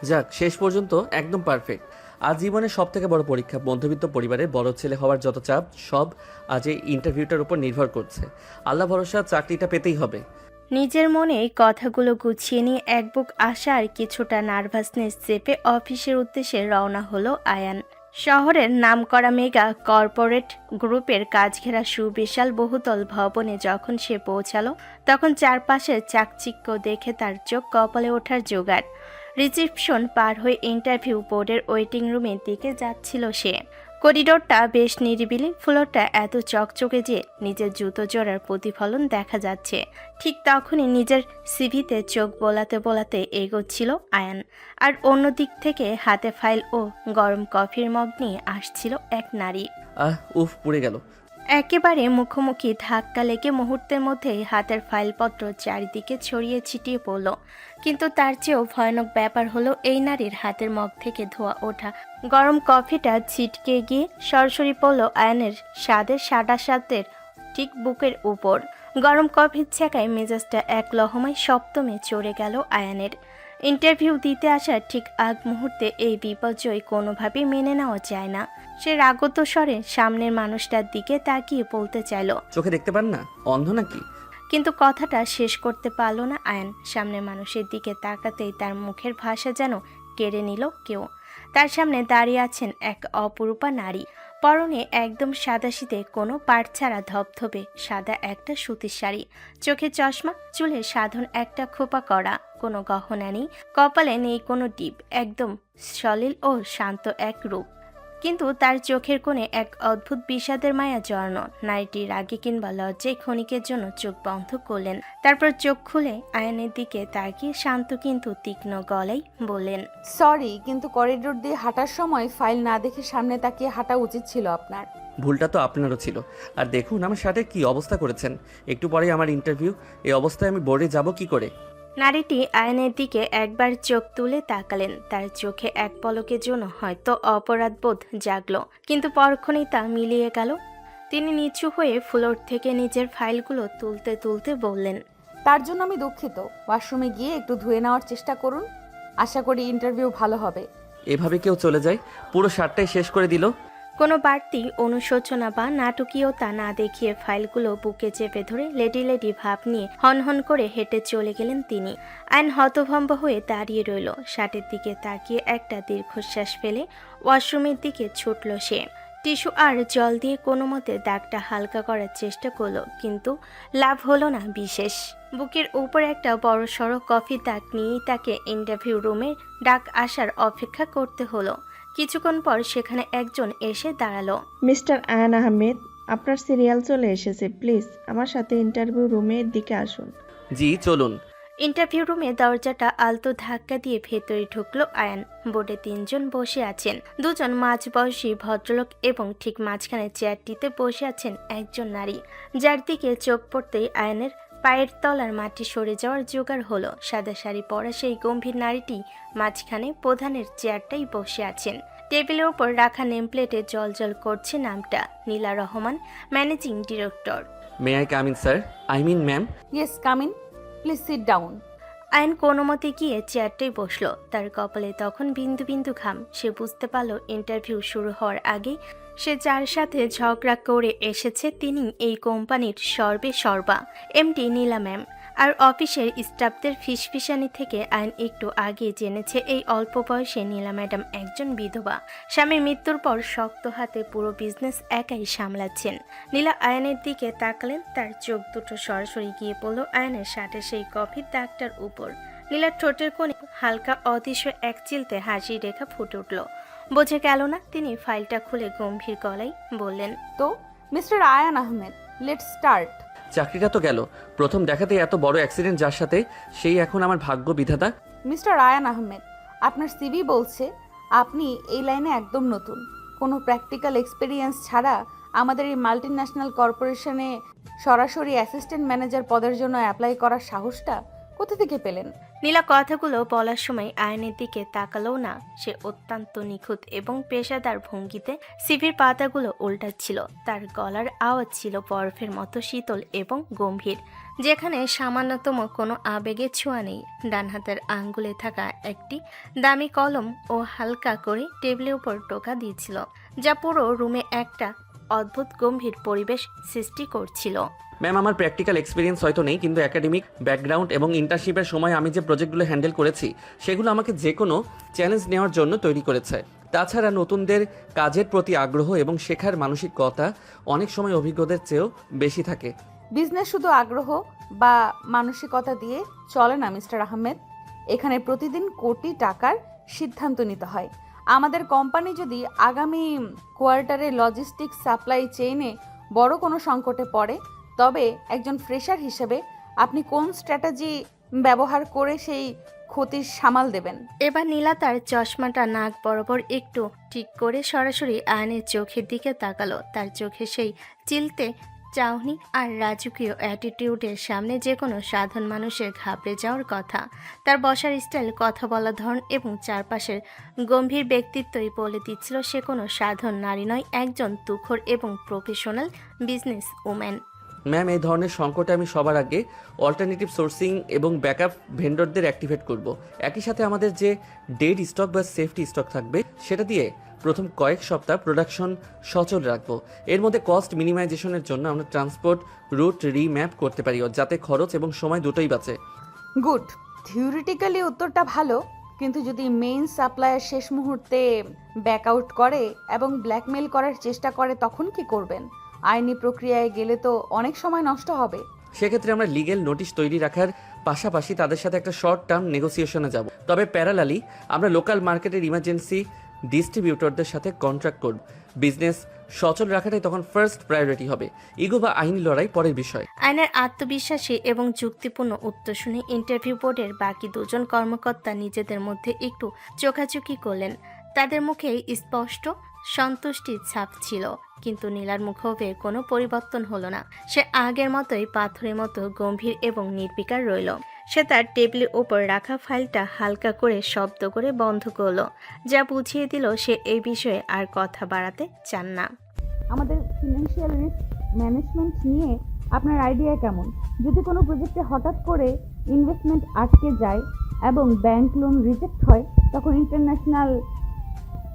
যাক, শেষ পর্যন্ত একদম পারফেক্ট। আজ জীবনের সব থেকে বড় পরীক্ষা, মধ্যবিত্ত পরিবারের বড় ছেলে হওয়ার যত চাপ, সব আজ এই ইন্টারভিউটার উপর নির্ভর করছে। আল্লাহ ভরসা, চাকরিটা পেতেই হবে। নিজের মনে কথাগুলো গুছিয়ে নিয়ে এক বুক আশা আর কিছুটা নার্ভাসনেস চেপে অফিসের উদ্দেশ্যে রওনা হলো আয়ান। শহরের নামকরা মেগা কর্পোরেট গ্রুপের কাজঘেরা সুবিশাল বহুতল ভবনে যখন সে পৌঁছালো, তখন চারপাশের চাকচিক্য দেখে তার চোখ কপালে ওঠার জোগাড়। রিসেপশন পার হয়ে ইন্টারভিউ বোর্ডের ওয়েটিং রুমের দিকে যাচ্ছিল সে। করিডোরটা বেশ নিরিবিলি, ফ্লোরটা এত চকচকে যে নিজের জুতো জোড়ার প্রতিফলন দেখা যাচ্ছে। ঠিক তখনই নিজের সিভিতে চোখ বোলাতে বোলাতে এগোচ্ছিল আয়ান, আর অন্য দিক থেকে হাতে ফাইল ও গরম কফির মগ নিয়ে আসছিল এক নারী। উফ, পুড়ে গেল। একেবারে মুখোমুখি ধাক্কা লেগে মুহূর্তের মধ্যেই হাতের ফাইলপত্র চারিদিকে ছড়িয়ে ছিটিয়ে পড়ল। কিন্তু তার চেয়েও ভয়ানক ব্যাপার হলো এই নারীর হাতের মগ থেকে ধোয়া ওঠা গরম কফিটা ছিটকে গিয়ে সরাসরি পড়ল আয়নের সাদা সাদের ঠিক বুকের উপর। গরম কফির ছ্যাঁকায় মেজাজটা এক লহমায় সপ্তমে চড়ে গেল আয়ানের। ইন্টারভিউ দিতে আসার ঠিক আগ মুহূর্তে এই বিপর্যয় কোনোভাবেই মেনে নেওয়া যায় না। সে রাগত স্বরে সামনের মানুষটার দিকে তাকিয়ে বলতে চাইল, চোখে দেখতে পান না? অন্ধ নাকি? কিন্তু কথাটা শেষ করতে পারল না আয়ান। সামনের মানুষের দিকে তাকাতেই তার মুখের ভাষা যেন কেড়ে নিল কেউ। তার সামনে দাঁড়িয়ে আছেন এক অপরূপা নারী, পরনে একদম সাদাসিধে কোনো পাট ছাড়া ধবধবে সাদা একটা সুতির শাড়ি, চোখে চশমা, চুলে সাধারণ একটা খোপা করা, কোনো গহনা নেই, কপালে নেই কোনো টিপ, একদম সলিল ও শান্ত এক রূপ। কিন্তু তার চোখের কোণে এক অদ্ভুত বিষাদের মায়া জড়ানো। নারীটি রাগে কিংবা লজ্জায় ক্ষণিকের জন্য চোখ বন্ধ করলেন, তারপর চোখ খুলে আয়নের দিকে তাকিয়ে শান্ত কিন্তু তীক্ষ্ণ গলায় বললেন, সরি, কিন্তু করিডোর দিয়ে হাঁটার সময় ফাইল না দেখে সামনে তাকিয়ে হাঁটা উচিত ছিল আপনার। ভুলটা তো আপনারও ছিল। আর দেখুন আমার শার্টের কি অবস্থা করেছেন। একটু পরেই আমার ইন্টারভিউ, এই অবস্থায় আমি বোর্ডে যাব কি করে? নারীটি আয়নের দিকে একবার চোখ তুলে তাকালেন। তার চোখে এক পলকের জন্য হয়তো অপরাধবোধ জাগলো, কিন্তু পরক্ষণেই তা মিলিয়ে গেল। তিনি নিচু হয়ে ফ্লোর থেকে নিজের ফাইলগুলো তুলতে তুলতে বললেন, তার জন্য আমি দুঃখিত। ওয়াশরুমে গিয়ে একটু ধুয়ে নেওয়ার চেষ্টা করুন। আশা করি ইন্টারভিউ ভালো হবে। এভাবে কেউ চলে যায়? পুরো শার্টটাই শেষ করে দিল। কোনো বাড়তি অনুশোচনা বা নাটকীয়তা না দেখিয়ে ফাইলগুলো বুকে চেপে ধরে লেডি লেডি ভাব নিয়ে হনহন করে হেঁটে চলে গেলেন তিনি। আইন হতভম্ব হয়ে দাঁড়িয়ে রইল, শার্টের দিকে তাকিয়ে একটা দীর্ঘশ্বাস ফেলে ওয়াশরুমের দিকে ছুটল সে। টিস্যু আর জল দিয়ে কোনো মতে দাগটা হালকা করার চেষ্টা করলো, কিন্তু লাভ হলো না বিশেষ। বুকের উপর একটা বড় সড়ো কফি দাগ নিয়েই তাকে ইন্টারভিউ রুমে ডাক আসার অপেক্ষা করতে হলো। কিছুক্ষণ পর সেখানে একজন এসে দাঁড়ালো। মিস্টার আয়ান আহমেদ, আপনার সিরিয়াল চলে এসেছে। প্লিজ আমার সাথে ইন্টারভিউ রুমের দিকে আসুন। জি চলুন। ইন্টারভিউ রুমে দরজাটা আলতো ধাক্কা দিয়ে ভেতরে ঢুকলো আয়ান। বোর্ডে 3 জন বসে আছেন, 2 জন মাঝবয়সী ভদ্রলোক এবং ঠিক মাঝখানে চেয়ারটিতে বসে আছেন একজন নারী, যার দিকে চোখ পড়তেই আয়ানের পায়ের তলার মাটি সরে যাওয়ার জোগাড় হলো। সাদা শাড়ি পরা সেই গম্ভীর নারীটি মাঝখানে প্রধানের চেয়ারটাই বসে আছেন। টেবিলের উপর রাখা নেম প্লেটে জল করছে নামটা, Nila Rahman, managing director. May I come in sir? I mean ma'am. Yes, come in. Please sit down. আইন কোনো মতে গিয়ে চেয়ারটাই বসলো। তার কপালে তখন বিন্দু বিন্দু ঘাম। সে বুঝতে পারলো ইন্টারভিউ শুরু হওয়ার আগেই সে যার সাথে ঝগড়া করে এসেছে তিনি এই কোম্পানির সর্বা এমডি নীলা ম্যাম। আর অফিসের স্টাফদের ফিসফিসানি থেকে আইন একটু আগে জেনেছে এই অল্প বয়সে নীলা ম্যাডাম একজন বিধবা। স্বামীর মৃত্যুর পর শক্ত হাতে পুরো বিজনেস একাই সামলাচ্ছেন। নীলা আয়নের দিকে তাকালেন, তার চোখ দুটো সরাসরি গিয়ে পড়ল আয়নের শার্টের সেই কফির দাগটার উপর। নীলার ঠোঁটের কোণে হালকা অদৃশ্য এক চিলতে হাসি রেখা ফুটে উঠল। বোঝে গেল না। তিনি ফাইলটা খুলে গম্ভীর গলায় বললেন, তো mister Ayaan Ahmed, let's start. চাকরিটা তো গেল, প্রথম দেখাতেই এত বড় অ্যাক্সিডেন্ট যার সাথে, সেই এখন আমার ভাগ্য বিধাতা। মিস্টার আয়ান আহমেদ, আপনার সিভি বলছে আপনি এই লাইনে একদম নতুন। কোনো প্র্যাকটিক্যাল এক্সপিরিয়েন্স ছাড়া আমাদের এই মাল্টিন্যাশনাল কর্পোরেশনে সরাসরি অ্যাসিস্ট্যান্ট ম্যানেজার পদের জন্য অ্যাপ্লাই করার সাহসটা কোথা থেকে পেলেন? নীলা কথাগুলো বলার সময় আয়নের দিকে তাকালোও না। সে অত্যন্ত নিখুঁত এবং পেশাদার ভঙ্গিতে সিভির পাতাগুলো উল্টাচ্ছিল। তার গলার আওয়াজ ছিল বরফের মতো শীতল এবং গম্ভীর। যেখানে সামান্যতম কোনো আবেগের ছোঁয়া নেই। ডান হাতের আঙ্গুলে থাকা একটি দামি কলম ও হালকা করে টেবিলের উপর টোকা দিয়েছিল, যা পুরো রুমে একটা অদ্ভুত গম্ভীর পরিবেশ সৃষ্টি করছিল। ম্যাম, আমার প্র্যাকটিক্যাল এক্সপিরিয়েন্স হয়তো নেই, কিন্তু একাডেমিক ব্যাকগ্রাউন্ড এবং ইন্টার্নশিপের সময় আমি যে প্রজেক্টগুলো হ্যান্ডেল করেছি সেগুলো আমাকে যে কোনো চ্যালেঞ্জ নেওয়ার জন্য তৈরি করেছে। তাছাড়া নতুনদের কাজের প্রতি আগ্রহ এবং শেখার মানসিকতা অনেক সময় অভিজ্ঞদের চেয়েও বেশি থাকে। বিজনেস শুধু আগ্রহ বা মানসিকতা দিয়ে চলে না মিস্টার আহমেদ। এখানে প্রতিদিন কোটি টাকার সিদ্ধান্ত নিতে হয়। আমাদের কোম্পানি যদি আগামী কোয়ার্টারে লজিস্টিক্স সাপ্লাই চেইনে বড় কোনো সংকটে পড়ে, তবে একজন ফ্রেশার হিসেবে আপনি কোন স্ট্র্যাটেজি ব্যবহার করে সেই ক্ষতির সামাল দেবেন? এবার নীলা তার চশমাটা নাক বরাবর একটু ঠিক করে সরাসরি আয়নের চোখের দিকে তাকালো। তার চোখে সেই চিলতে চাহনি আর রাজকীয় অ্যাটিটিউডের সামনে যে কোনো সাধারণ মানুষের ঘাবড়ে যাওয়ার কথা। তার বসার স্টাইল, কথা বলার ধরন এবং চারপাশের গম্ভীর ব্যক্তিত্বই বলে দিচ্ছিল সে কোনো সাধারণ নারী নয়, একজন তুখোড় এবং প্রফেশনাল বিজনেস ওম্যান। ম্যাম, এই ধরনের সংকটে আমি সবার আগে অল্টারনেটিভ সোর্সিং এবং ব্যাকআপ ভেন্ডরদের অ্যাক্টিভেট করব। একই সাথে আমাদের যে ডেড স্টক বা সেফটি স্টক থাকবে সেটা দিয়ে প্রথম কয়েক সপ্তাহ প্রোডাকশন সচল রাখবো। এর মধ্যে কস্ট মিনিমাইজেশনের জন্য আমরা ট্রান্সপোর্ট রুট রিম্যাপ করতে পারি, যাতে খরচ এবং সময় দুটোই বাঁচে। গুড। থিওরিটিক্যালি উত্তরটা ভালো, কিন্তু যদি মেইন সাপ্লায়ার শেষ মুহূর্তে ব্যাকআউট করে এবং ব্ল্যাকমেল করার চেষ্টা করে, তখন কি করবেন? আইনি প্রক্রিয়ায় গেলে তো অনেক সময় নষ্ট হবে। সেক্ষেত্রে আমরা লিগেল নোটিশ তৈরি রাখার পাশাপাশি তাদের সাথে একটা শর্ট টার্ম নেগোসিয়েশনে যাব। তবে প্যারালালি আমরা লোকাল মার্কেটের ইমার্জেন্সি ডিস্ট্রিবিউটরদের সাথে কন্ট্রাক্ট করব। বিজনেস সচল রাখাটাই তখন ফার্স্ট প্রায়োরিটি হবে। ইগো বা আইনি লড়াই পরের বিষয়। আইনের আত্মবিশ্বাসী এবং যুক্তিপূর্ণ উত্তর শুনে ইন্টারভিউ বোর্ডের বাকি দুজন কর্মকর্তা নিজেদের মধ্যে একটু চোখাচোখি করলেন। তাদের মুখে স্পষ্ট সন্তুষ্টির ছাপ ছিল, কিন্তু নীলার মুখে কোনো পরিবর্তন হলো না। সে আগের মতোই পাথরের মতো গম্ভীর এবং নির্বিকার রইল। সে তার টেবিলের ওপর রাখা ফাইলটা হালকা করে শব্দ করে বন্ধ করলো, যা বুঝিয়ে দিল সে এই বিষয়ে আর কথা বাড়াতে চান না। আমাদের ফিনান্সিয়াল রিস্ক ম্যানেজমেন্ট নিয়ে আপনার আইডিয়া কেমন? যদি কোনো প্রজেক্টে হঠাৎ করে ইনভেস্টমেন্ট আটকে যায় এবং ব্যাংক লোন রিজেক্ট হয়, তখন ইন্টারন্যাশনাল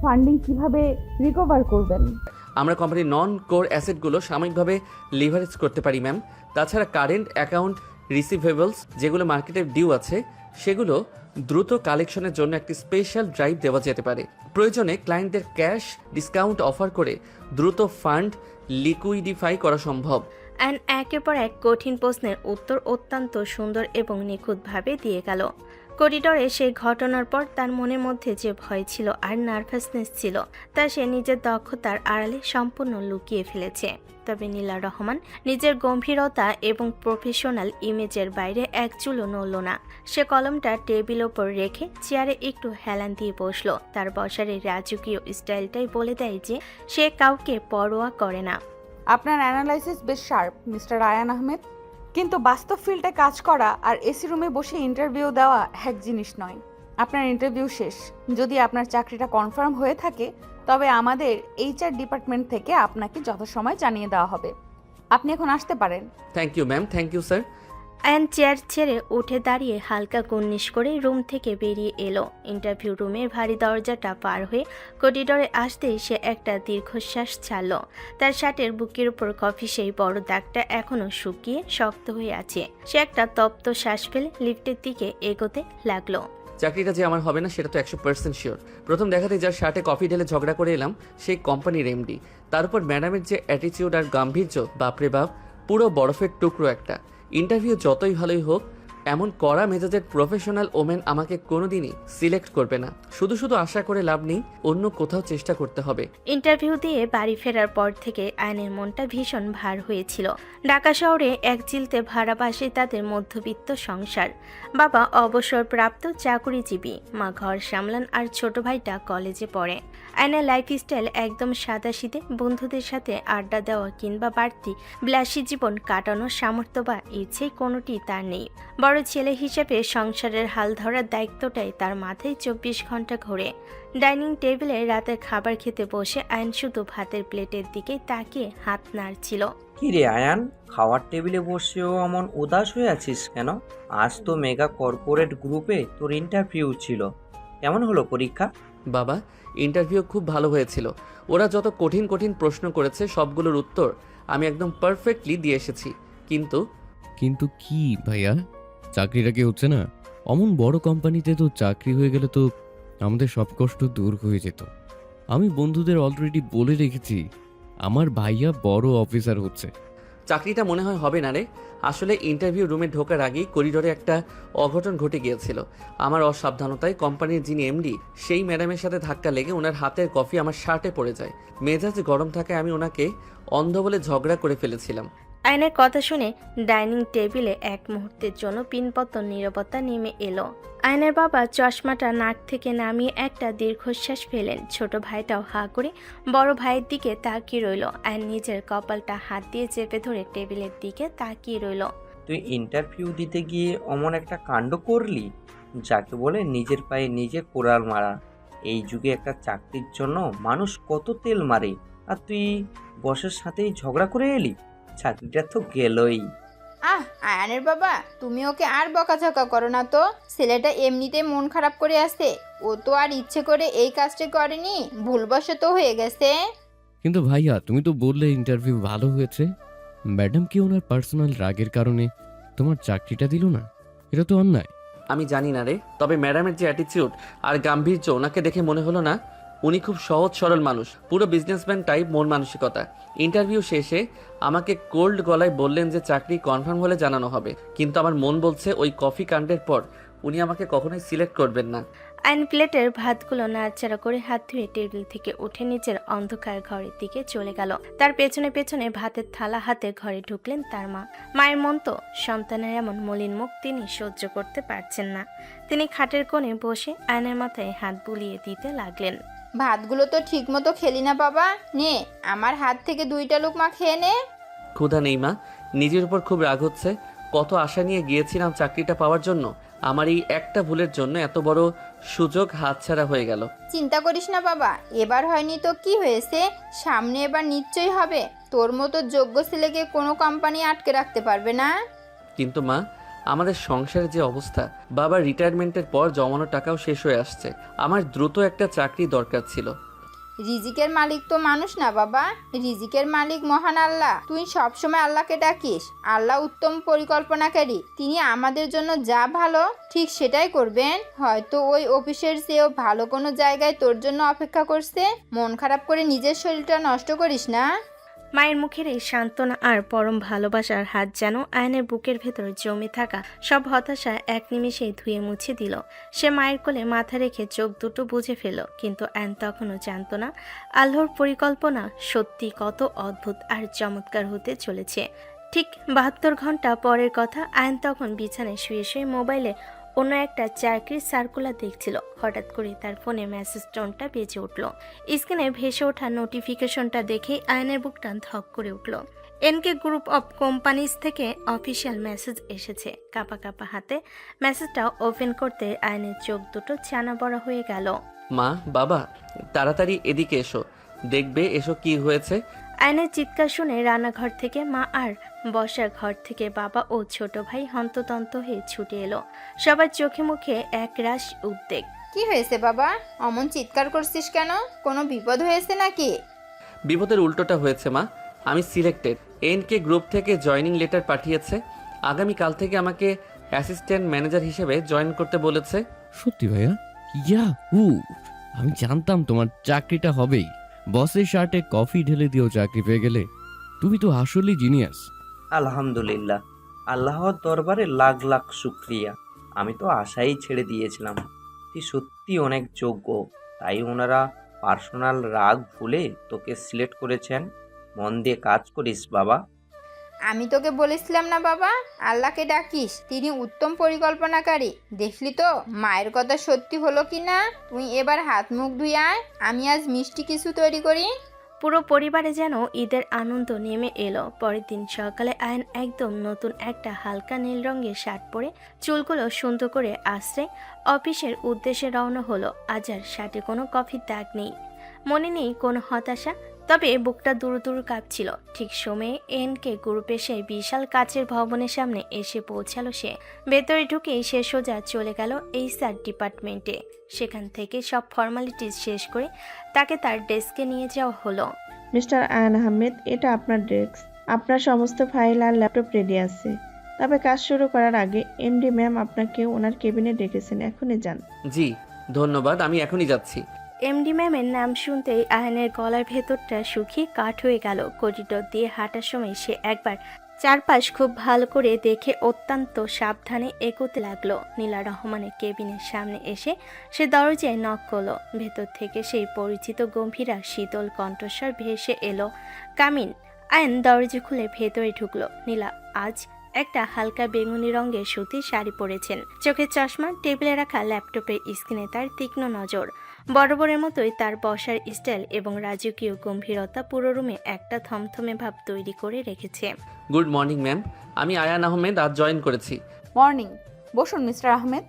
ফান্ডিং কিভাবে রিকভার করবেন? আমরা কোম্পানির নন কোর অ্যাসেটগুলো সাময়িকভাবে লিভারেজ করতে পারি ম্যাম। তাছাড়া কারেন্ট অ্যাকাউন্ট রিসিভেবলস যেগুলো মার্কেটে ডিউ আছে সেগুলো দ্রুত কালেকশনের জন্য একটি স্পেশাল ড্রাইভ দেওয়া যেতে পারে। প্রয়োজনে ক্লায়েন্টদের ক্যাশ ডিসকাউন্ট অফার করে দ্রুত ফান্ড লিকুইডিফাই করা সম্ভব। একের পর এক কঠিন প্রশ্নের উত্তর অত্যন্ত সুন্দর এবং নিখুঁতভাবে দিয়ে গেল। করিডোরে সেই ঘটনার পর তার মনের মধ্যে যে ভয় ছিল আর নার্ভাসনেস ছিল, তা সে নিজের দক্ষতার আড়ালে সম্পূর্ণ লুকিয়ে ফেলেছে। তবে নীলা রহমান নিজের গম্ভীরতা এবং প্রফেশনাল ইমেজের বাইরে এক চুলও নড়ল না। সে কলমটা টেবিল ওপর রেখে চেয়ারে একটু হেলান দিয়ে বসলো। তার বসার এই রাজকীয় স্টাইলটাই বলে দেয় যে সে কাউকে পরোয়া করে না। আপনার অ্যানালাইসিস বেশ শার্প মিস্টার আয়ান আহমেদ, কিন্তু বাস্তব ফিল্ডে কাজ করা আর এসি রুমে বসে ইন্টারভিউ দেওয়া এক জিনিস নয়। আপনার ইন্টারভিউ শেষ। যদি আপনার চাকরিটা কনফার্ম হয়ে থাকে, তবে আমাদের HR ডিপার্টমেন্ট থেকে আপনাকে যথাসময় জানিয়ে দেওয়া হবে। আপনি এখন আসতে পারেন। Thank you ma'am, thank you sir. Ayaan chair ছেড়ে উঠে দাঁড়িয়ে হালকা কুর্নিশ করে রুম থেকে বেরিয়ে এলো। ইন্টারভিউ রুমের ভারী দরজাটা পার হয়ে করিডোরে আসতেই সে একটা দীর্ঘশ্বাস ছাড়ল। তার শার্টের বুকের উপর কফি সেই বড় দাগটা এখনো শুকিয়ে শক্ত হয়ে আছে। সে একটা তপ্ত শ্বাস ফেলে লিফটের দিকে এগোতে লাগলো। চাকরিটা যে আমার হবে না সেটা তো 100% শিওর। প্রথম দেখাতে যার শার্টে কফি ঢেলে ঝগড়া করে এলাম সেই কোম্পানির এমডি, তার উপর ম্যাডামের যে অ্যাটিটিউড আর গাম্ভীর্য, বাপরে বাপ, পুরো বরফের টুকরো একটা। ইন্টারভিউ যতই ভালোই হোক, এমন কড়া মেজাজের প্রফেশনাল ওমেন আমাকে কোনোদিনই সিলেক্ট করবে না। শুধু শুধু আশা করে লাভ নেই, অন্য কোথাও চেষ্টা করতে হবে। ইন্টারভিউ দিয়ে বাড়ি ফেরার পর থেকে আয়নের মনটা ভীষণ ভার হয়েছিল। ঢাকা শহরে এক চিলতে ভাড়া বাসে তাদের মধ্যবিত্ত সংসার। বাবা অবসরপ্রাপ্ত চাকুরিজীবী, মা ঘর সামলান আর ছোট ভাইটা কলেজে পড়ে। আয়নের লাইফস্টাইল একদম সাদাসিধে। বন্ধুদের সাথে আড্ডা দেওয়া কিংবা বাড়তি বিলাসী জীবন কাটানোর সামর্থ্য বা ইচ্ছে কোনোটি তার নেই। বড় ছেলে হিসেবে সংসারের হাল ধরার দায়িত্বটাই তার মাথায় 24 ঘন্টা ঘোরে। ডাইনিং টেবিলে রাতের খাবার খেতে বসে আয়ন শুধু ভাতের প্লেটের দিকে তাকিয়ে হাত নাড়ছিল। কি রে আয়ান, খাওয়ার টেবিলে বসেও এমন উদাস হয়ে আছিস কেন? আজ তো মেগা কর্পোরেট গ্রুপে তোর ইন্টারভিউ ছিল, কেমন হলো পরীক্ষা? বাবা, ইন্টারভিউ খুব ভালো হয়েছিল। ওরা যত কঠিন কঠিন প্রশ্ন করেছে সবগুলোর উত্তর আমি একদম পারফেক্টলি দিয়ে এসেছি। কিন্তু কিন্তু কি ভাইয়া, চাকরিটা কি হচ্ছে না? অমন বড় কোম্পানিতে তো চাকরি হয়ে গেলে তো আমাদের সব কষ্ট দূর হয়ে যেত। আমি বন্ধুদের অলরেডি বলে রেখেছি আমার ভাইয়া বড় অফিসার হচ্ছে। চাকরিটা মনে হয় হবে না রে। আসলে ইন্টারভিউ রুমে ঢোকার আগেই করিডোরে একটা অঘটন ঘটে গিয়েছিল। আমার অসাবধানতায় কোম্পানির যিনি এমডি সেই ম্যাডামের সাথে ধাক্কা লেগে ওনার হাতের কফি আমার শার্টে পড়ে যায়। মেজাজ গরম থাকায় আমি ওনাকে অন্ধ বলে ঝগড়া করে ফেলেছিলাম। আয়নের কথা শুনে ডাইনিং টেবিলে এক মুহূর্তের জন্য পিনপতন নীরবতা নেমে এলো। আয়নের বাবা চশমাটা নাক থেকে নামিয়ে একটা দীর্ঘশ্বাস ফেলেন। ছোট ভাইটাও হাঁ করে বড় ভাইয়ের দিকে তাকিয়ে রইল। আয়ন নিজের কপালটা হাত দিয়ে চেপে ধরে টেবিলের দিকে তাকিয়ে রইল। তুই ইন্টারভিউ দিতে গিয়ে অমন একটা কাণ্ড করলি, যাকে বলে নিজের পায়ে নিজে কোড়াল মারা। এই যুগে একটা চাকরির জন্য মানুষ কত তেল মারে, আর তুই বসের সাথেই ঝগড়া করে এলি। চাকরিটা তো গেলই। আয়ানের বাবা, তুমি ওকে আর বকাঝকা করো না তো। ছেলেটা এমনিতে মন খারাপ করে আসে, ও তো আর ইচ্ছে করে এই কাজটা করেনি, ভুলবশত হয়ে গেছে। কিন্তু ভাইয়া, তুমি তো বললে ইন্টারভিউ ভালো হয়েছে। ম্যাডাম কি ওনার পার্সোনাল রাগের কারণে তোমার চাকরিটা দিল না? এটা তো অন্যায়। আমি জানি না রে, তবে ম্যাডামের যে অ্যাটিটিউড আর গাম্ভীর্য, ওনাকে দেখে মনে হলো না উনি খুব সহজ সরল মানুষ, পুরো বিজনেসম্যান টাইপ মন মানসিকতা। ইন্টারভিউ শেষে আমাকে কোল্ড গলায় বললেন যে চাকরি কনফার্ম হলে জানানো হবে, কিন্তু আমার মন বলছে ওই কফি কাণ্ডের পর উনি আমাকে কখনোই সিলেক্ট করবেন না। আইন প্লেটের ভাতগুলো নাড়াচাড়া করে হাত ধুয়ে টেবিল থেকে উঠে নিচের অন্ধকার ঘরের দিকে চলে গেল। তার পেছনে পেছনে ভাতের থালা হাতে ঘরে ঢুকলেন তার মা। মায়ের মন তো সন্তানের এমন মলিন মুখ তিনি সহ্য করতে পারছেন না। তিনি খাটের কোণে বসে আয়নের মাথায় হাত বুলিয়ে দিতে লাগলেন। ভাতগুলো তো ঠিক মতো খেলি না বাবা, নে আমার হাত থেকে 2টা লুকমা খেয়ে নে। ক্ষুধা নেই মা, নিজের উপর খুব রাগ হচ্ছে। কত আশা নিয়ে গিয়েছিলাম চাকরিটা পাওয়ার জন্য, আমার এই একটা ভুলের জন্য এত বড় সুযোগ হাতছাড়া হয়ে গেল। চিন্তা করিস না বাবা, এবার হয়নি তো কি হয়েছে, সামনে এবার নিশ্চয়ই হবে। তোর মতো যোগ্য ছেলেকে কোনো কোম্পানি আটকে রাখতে পারবে না। কিন্তু মা, আমাদের সংসারের যে অবস্থা, বাবার রিটায়ারমেন্টের পর জমানো টাকাও শেষ হয়ে আসছে। আমার দ্রুত একটা চাকরি দরকার ছিল। রিজিকের মালিক তো মানুষ না বাবা, রিজিকের মালিক মহান আল্লাহ। তুই সবসময় আল্লাহকে ডাকিস, আল্লাহ উত্তম পরিকল্পনাকারী। তিনি আমাদের জন্য যা ভালো ঠিক সেটাই করবেন। হয়তো ওই অফিসের চেয়েও ভালো কোনো জায়গায় তোর জন্য অপেক্ষা করছে। মন খারাপ করে নিজের শরীরটা নষ্ট করিস না। মায়ের মুখের এই সান্ত্বনা আর পরম ভালোবাসার হাত যেন আয়নের বুকের ভেতর জমে থাকা সব হতাশা এক নিমেষেই ধুয়ে মুছে দিল। সে মায়ের কোলে মাথা রেখে চোখ দুটো বুজে ফেল, কিন্তু আয়ন তখনও জানত না আল্লাহর পরিকল্পনা সত্যি কত অদ্ভুত আর চমৎকার হতে চলেছে। ঠিক 72 ঘন্টা পরের কথা। আয়ন তখন বিছানায় শুয়ে শুয়ে মোবাইলে অন্য একটা চাকরির সার্কুলার দেখছিল। হঠাৎ করে তার ফোনে মেসেজ টোনটা বেজে উঠল। স্ক্রিনে ভেসে ওঠা নোটিফিকেশনটা দেখেই আয়নের বুকটা ধক করে উঠল। এনকে গ্রুপ অফ কোম্পানিজ থেকে অফিসিয়াল মেসেজ এসেছে। কাঁপা কাঁপা হাতে মেসেজটা ওপেন করতে আয়নের চোখ দুটো চানা বড়া হয়ে গেল। মা, বাবা, তাড়াতাড়ি এদিকে এসো, দেখবে এসো কি হয়েছে। আয়নের চিৎকার শুনে রান্নাঘর থেকে মা আর বসার ঘর থেকে বাবা ও ছোট ভাই হন্ততন্ত হয়ে ছুটে এলো। সবার চোখে মুখে একরাশ উদ্বেগ। কি হয়েছে বাবা, অমন চিৎকার করছিস কেন? কোনো বিপদ হয়েছে নাকি? বিপদের উল্টোটা হয়েছে মা। আমি সিলেক্টেড। এনকে গ্রুপ থেকে জয়নিং লেটার পাঠিয়েছে। আগামীকাল থেকে আমাকে অ্যাসিস্ট্যান্ট ম্যানেজার হিসেবে জয়েন করতে বলেছে। সত্যি ভাইয়া? ইয়াহু! আমি জানতাম তোমার চাকরিটা হবেই। বসের শার্টে কফি ঢেলে দিয়েও চাকরি পেয়ে গেলে। তুমি তো আসলেই জিনিয়াস। আলহামদুলিল্লাহ, আল্লাহর দরবারে লাখ লাখ শুক্রিয়া। আমি তো আশাই ছেড়ে দিয়েছিলাম। তুই সত্যি অনেক যোগ্য, তাই ওনারা পার্সোনাল রাগ ভুলে তোকে সিলেক্ট করেছেন। মন দিয়ে কাজ করিস বাবা। আমি তোকে বলেছিলাম না বাবা, আল্লাহকে ডাকিস, তিনি উত্তম পরিকল্পনাকারী। দেখলি তো মায়ের কথা সত্যি হলো কি না। তুই এবার হাত মুখ ধুই আয়, আমি আজ মিষ্টি কিছু তৈরি করি। পুরো পরিবারে যেন ঈদের আনন্দ নেমে এলো। পরের দিন সকালে আয়ন একদম নতুন একটা হালকা নীল রঙের শার্ট পরে চুলগুলো সুন্দর করে আশ্রে অফিসের উদ্দেশ্যে রওনা হলো। আজ আর শার্টে কোনো কফির দাগ নেই, মনে নেই কোনো হতাশা। তবে বুকটা দুরু দুরু কাঁপছিল। ঠিক সময়ে এনকে গ্রুপে সেই বিশাল কাচের ভবনের সামনে এসে পৌঁছালো সে। ভেতরে ঢুকেই সে সোজা চলে গেল এইচআর ডিপার্টমেন্টে। সেখান থেকে সব ফর্মালিটিস শেষ করে তাকে তার ডেস্কে নিয়ে যাওয়া হলো। মিস্টার আয়ান আহমেদ, এটা আপনার ডেস্ক। আপনার সমস্ত ফাইল আর ল্যাপটপ রেডি আছে। তবে কাজ শুরু করার আগে এমডি ম্যাম আপনাকে ওনার কেবিনে ডেকেছেন, এখনই যান। জি ধন্যবাদ, আমি এখনই যাচ্ছি। এমডি ম্যামের নাম শুনতেই আয়নের গলার ভেতরটা শুকিয়ে কাঠ হয়ে গেল। করিডোর দিয়ে হাঁটার সময় সে একবার চারপাশ খুব ভালো করে দেখে অত্যন্ত সাবধানে এগোতে লাগলো। নীলা রহমানের কেবিনের সামনে এসে সে দরজায় নক করলো। ভেতর থেকে সেই পরিচিত গম্ভীরা শীতল কণ্ঠস্বর ভেসে এলো, কামিন। আয়ন দরজা খুলে ভেতরে ঢুকলো। নীলা আজ একটা হালকা বেগুনি রঙের সুতির শাড়ি পরেছেন, চোখে চশমা, টেবিলে রাখা ল্যাপটপের স্ক্রিনে তার তীক্ষ্ণ নজর। বরাবরের মতোই তার বসার স্টাইল এবং রাজকীয় গম্ভীরতা পুরো রুমে একটা থমথমে ভাব তৈরি করে রেখেছে। গুড মর্নিং ম্যাম, আমি আয়ান আহমেদ আজ জয়েন করেছি। মর্নিং। বসুন মিস্টার আহমেদ।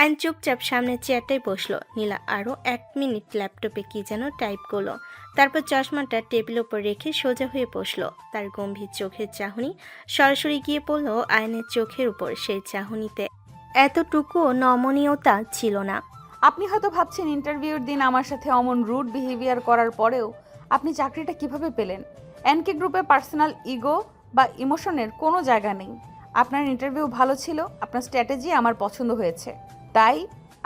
আইন চুপচাপ সামনের চেয়ারটায় বসলো। নীলা আরও 1 মিনিট ল্যাপটপে কি যেন টাইপ করলো। তারপর চশমাটা টেবিল ওপর রেখে সোজা হয়ে বসলো। তার গম্ভীর চোখের চাহনি সরাসরি গিয়ে পড়লো আয়নের চোখের উপর। সেই চাহনিতে এতটুকুও নমনীয়তা ছিল না। আপনি হয়তো ভাবছেন ইন্টারভিউর দিন আমার সাথে অমন রুড বিহেভিয়ার করার পরেও আপনি চাকরিটা কিভাবে পেলেন। এনকে গ্রুপে পার্সোনাল ইগো বা ইমোশনের কোনো জায়গা নেই। আপনার ইন্টারভিউ ভালো ছিল, আপনার স্ট্র্যাটেজি আমার পছন্দ হয়েছে, তাই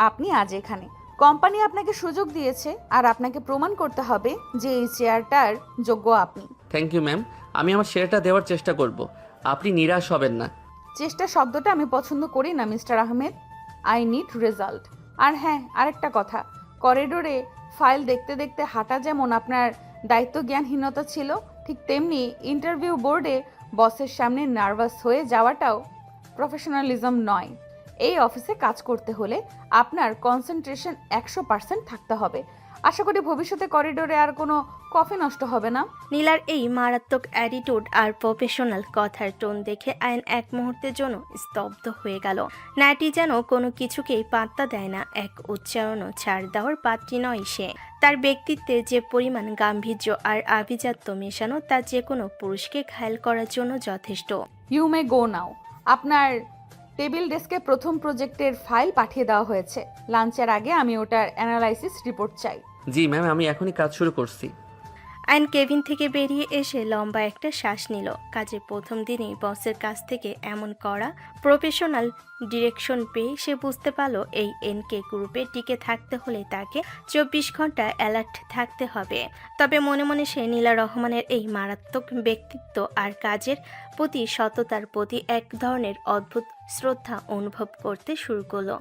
আপনি আজ এখানে। কোম্পানি আপনাকে সুযোগ দিয়েছে আর আপনাকে প্রমাণ করতে হবে যে এই চেয়ারটার যোগ্য আপনি। থ্যাংক ইউ ম্যাম, আমি আমার সেরাটা দেওয়ার চেষ্টা করব। আপনি নিরাশ হবেন না। চেষ্টা শব্দটা আমি পছন্দ করি না mister Ahmed. I need result. আর হ্যাঁ, আরেকটা কথা, করিডোরে ফাইল দেখতে দেখতে হাঁটা যেমন আপনার দায়িত্ব জ্ঞানহীনতা ছিল, ঠিক তেমনি ইন্টারভিউ বোর্ডে বসের সামনে নার্ভাস হয়ে যাওয়াটাও প্রফেশনালিজম নয়। এই অফিসে কাজ করতে হলে আপনার কনসেন্ট্রেশন 100% থাকতে হবে। আশা করি ভবিষ্যতে করিডোরে আর কোনো কফি নষ্ট হবে না। নীলার এই মারাত্মক অ্যাটিটিউড আর প্রফেশনাল কথার টোন দেখে আয়ন এক মুহূর্তের জন্য স্তব্ধ হয়ে গেল। নাটি যেন কোনো কিছুকেই পাত্তা দেয় না, এক উচ্চারণও ছাড় দেওয়ার পাত্রী নয় সে। তার ব্যক্তিত্বে যে পরিমাণ গাম্ভীর্য আর আভিজাত্য মেশানো, তা যে কোনো পুরুষকে ঘায়েল করার জন্য যথেষ্ট। ইউ মে গো নাও। আপনার টেবিল ডেস্কে প্রথম প্রজেক্টের ফাইল পাঠিয়ে দেওয়া হয়েছে। লাঞ্চের আগে আমি ওটার অ্যানালাইসিস রিপোর্ট চাই। জি ম্যাম, আমি এখনই কাজ শুরু করছি। আইন কেবিন থেকে বেরিয়ে এসে লম্বা একটা শ্বাস নিল। কাজের প্রথম দিনেই বসের কাছ থেকে এমন কড়া প্রফেশনাল ডিরেকশন পেয়ে সে বুঝতে পারল এই এনকে গ্রুপে টিকে থাকতে হলে তাকে 24 ঘন্টা অ্যালার্ট থাকতে হবে। তবে মনে মনে সে নীলা রহমানের এই মারাত্মক ব্যক্তিত্ব আর কাজের প্রতি সততার প্রতি এক ধরনের অদ্ভুত শ্রদ্ধা অনুভব করতে শুরু করলো।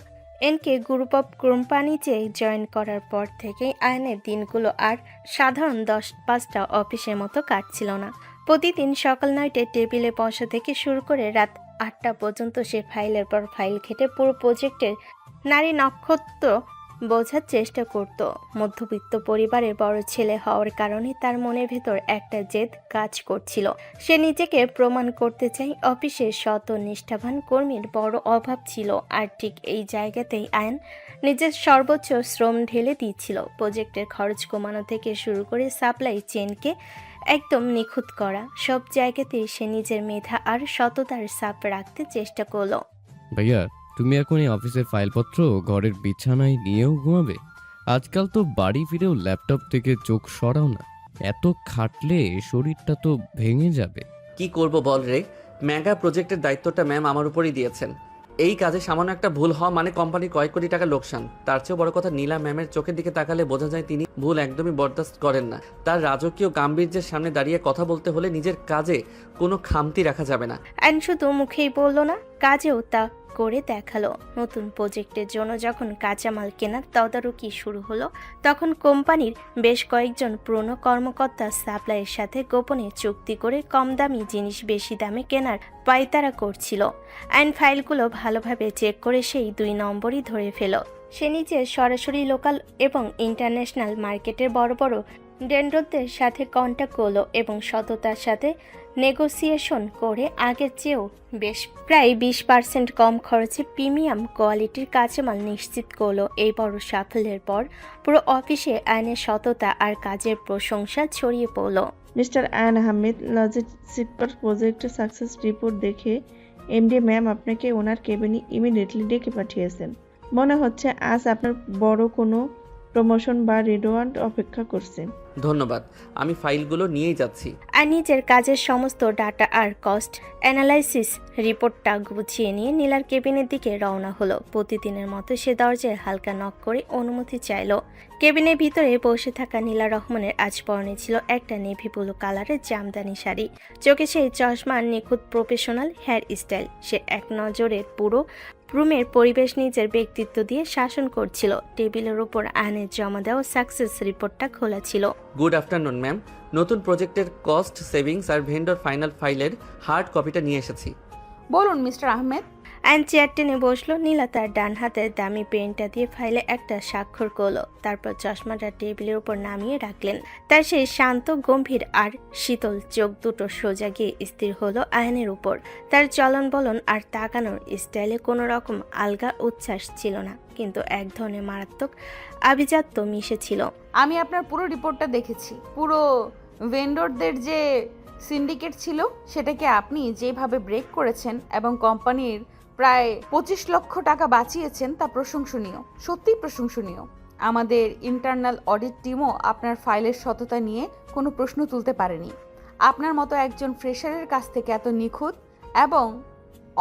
এনকে গ্রুপ অফ কোম্পানিতে জয়েন করার পর থেকেই আয়নের দিনগুলো আর সাধারণ 10-5টা অফিসের মতো কাটছিল না। প্রতিদিন সকাল 9টায় টেবিলে বসা থেকে শুরু করে রাত 8টা পর্যন্ত সে ফাইলের পর ফাইল ঘেটে পুরো প্রজেক্টের নারী নক্ষত্র বোঝার চেষ্টা করত। মধ্যবিত্ত পরিবারের বড় ছেলে হওয়ার কারণে তার মনের ভেতর একটা জেদ কাজ করছিল। সে নিজেকে প্রমাণ করতে চাই। অফিসের শত নিষ্ঠাবান কর্মীর বড় অভাব ছিল, আর ঠিক এই জায়গাতেই আয়ন নিজের সর্বোচ্চ শ্রম ঢেলে দিচ্ছিল। প্রজেক্টের খরচ কমানো থেকে শুরু করে সাপ্লাই চেনকে একদম নিখুঁত করা, সব জায়গাতেই সে নিজের মেধা আর সততার ছাপ রাখতে চেষ্টা করলো। ভাইয়া, তুমি এখন এই অফিসের ফাইলপত্র ঘরের বিছানায় নিয়েও ঘুমাবে? আজকাল তো বাড়ি ফিরেও ল্যাপটপ থেকে চোখ সরাও না। এত খাটলে শরীরটা তো ভেঙে যাবে। কি করব বল রে, মেগা প্রজেক্টের দায়িত্বটা ম্যাম আমার উপরই দিয়েছেন। এই কাজে সামান্য একটা ভুল হওয়া মানে কোম্পানির কয়েক কোটি টাকা লোকসান। তার চেয়েও বড় কথা, নীলা ম্যামের চোখের দিকে তাকালে বোঝা যায় তিনি ভুল একদমই বরদাস্ত করেন না। তার রাজকীয় গাম্ভীর্যের সামনে দাঁড়িয়ে কথা বলতে হলে নিজের কাজে কোনো খামতি রাখা যাবে না। আইন শুধু মুখেই বলল না, কাজেও তা করে দেখালো। নতুন প্রজেক্টের জন্য যখন কাঁচামাল কেনার তদারকি শুরু হলো, তখন কোম্পানির বেশ কয়েকজন পুরনো কর্মকর্তা সাপ্লাইয়ের সাথে গোপনে চুক্তি করে কম দামি জিনিস বেশি দামে কেনার পায়তারা করছিল। আইন ফাইলগুলো ভালোভাবে চেক করে সেই 2 নম্বরই ধরে ফেল। সে নিজে সরাসরি লোকাল এবং ইন্টারন্যাশনাল মার্কেটের বড় বড় ডেন্ডরদের সাথে কন্ট্যাক্ট করলো এবং সততার সাথে নেগোসিয়েশন করে আগের চেয়েও বেশ প্রায় 20% কম খরচে প্রিমিয়াম কোয়ালিটির কাঁচামাল নিশ্চিত করলো। এই বড় সাফল্যের পর পুরো অফিসে আয়নের সততা আর কাজের প্রশংসা ছড়িয়ে পড়ল। মিস্টার আয়ান আহমেদ, লজিস্টিক প্রজেক্টের সাকসেস রিপোর্ট দেখে এমডি ম্যাম আপনাকে ওনার কেবিনে ইমিডিয়েটলি ডেকে পাঠিয়েছেন। মনে হচ্ছে আজ আপনার বড় কোনো প্রমোশন বা রিওয়ার্ড অপেক্ষা করছে। ধন্যবাদ, আমি ফাইলগুলো নিয়েই যাচ্ছি। আর নিজের কাজের সমস্ত ডাটা আর কস্ট অ্যানালাইসিস রিপোর্টটা গুছিয়ে নিয়ে নীলার কেবিনের দিকে রওনা হলো। প্রতিদিনের মতো সে দরজায় হালকা নক করে অনুমতি চাইল। কেবিনের ভিতরে বসে থাকা নীলা রহমানের আজ পরনে ছিল একটা নেভি ব্লু কালারের জামদানি শাড়ি, চোখে সেই চশমার নিখুঁত প্রফেশনাল হেয়ার স্টাইল। সে এক নজরে পুরো রুমের পরিবেশ নিজের ব্যক্তিত্ব দিয়ে শাসন করছিল। টেবিলের উপর আয়নের জমা দেওয়া সাকসেস রিপোর্টটা খোলা ছিল। গুড আফটারনুন ম্যাম, নতুন প্রজেক্টের কস্ট সেভিংস আর ভেন্ডর ফাইনাল ফাইলের হার্ড কপিটা নিয়ে এসেছি। বলুন মিস্টার আহমেদ। আয়ন চেয়ার টেনে বসলো। নীলা তার ডান হাতের দামি পেনটা দিয়ে ফাইলে একটা স্বাক্ষর করলো, তারপর চশমাটা টেবিলের উপর নামিয়ে রাখলেন। তার সেই শান্ত, গম্ভীর আর শীতল চোখ দুটো সোজা গিয়ে স্থির হলো আয়নের উপর। তার চলন বলন আর তাকানোর স্টাইলে কোনো রকম আলগা উচ্ছ্বাস ছিল না, কিন্তু এক ধরনের মারাত্মক আভিজাত্য মিশেছিল। আমি আপনার পুরো রিপোর্টটা দেখেছি। পুরো ভেন্ডরদের যে সিন্ডিকেট ছিল সেটাকে আপনি যেভাবে ব্রেক করেছেন এবং কোম্পানির প্রায় 25 লক্ষ টাকা বাঁচিয়েছেন তা প্রশংসনীয়, সত্যিই প্রশংসনীয়। আমাদের ইন্টারনাল অডিট টিমও আপনার ফাইলের সততা নিয়ে কোনো প্রশ্ন তুলতে পারেনি। আপনার মতো একজন ফ্রেশারের কাছ থেকে এত নিখুঁত এবং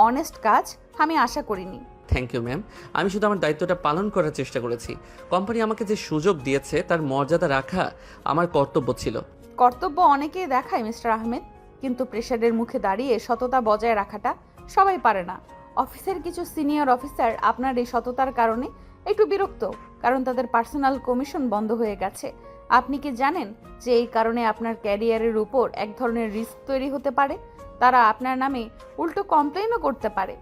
অনেস্ট কাজ আমি আশা করিনি। থ্যাংক ইউ ম্যাম, আমি শুধু আমার দায়িত্বটা পালন করার চেষ্টা করেছি। কোম্পানি আমাকে যে সুযোগ দিয়েছে তার মর্যাদা রাখা আমার কর্তব্য ছিল। কর্তব্য অনেকেই দেখায় মিস্টার আহমেদ, কিন্তু প্রেশারের মুখে দাঁড়িয়ে সততা বজায় রাখাটা সবাই পারে না। অফিসের কিছু সিনিয়র অফিসার আপনার এই সততার কারণে একটু বিরক্ত, কারণ তাদের পার্সোনাল কমিশন বন্ধ হয়ে গেছে। আপনি কি জানেন যে এই কারণে আপনার ক্যারিয়ারের উপর এক ধরনের রিস্ক তৈরি হতে পারে? তারা আপনার নামে উল্টো কমপ্লেনও করতে পারে।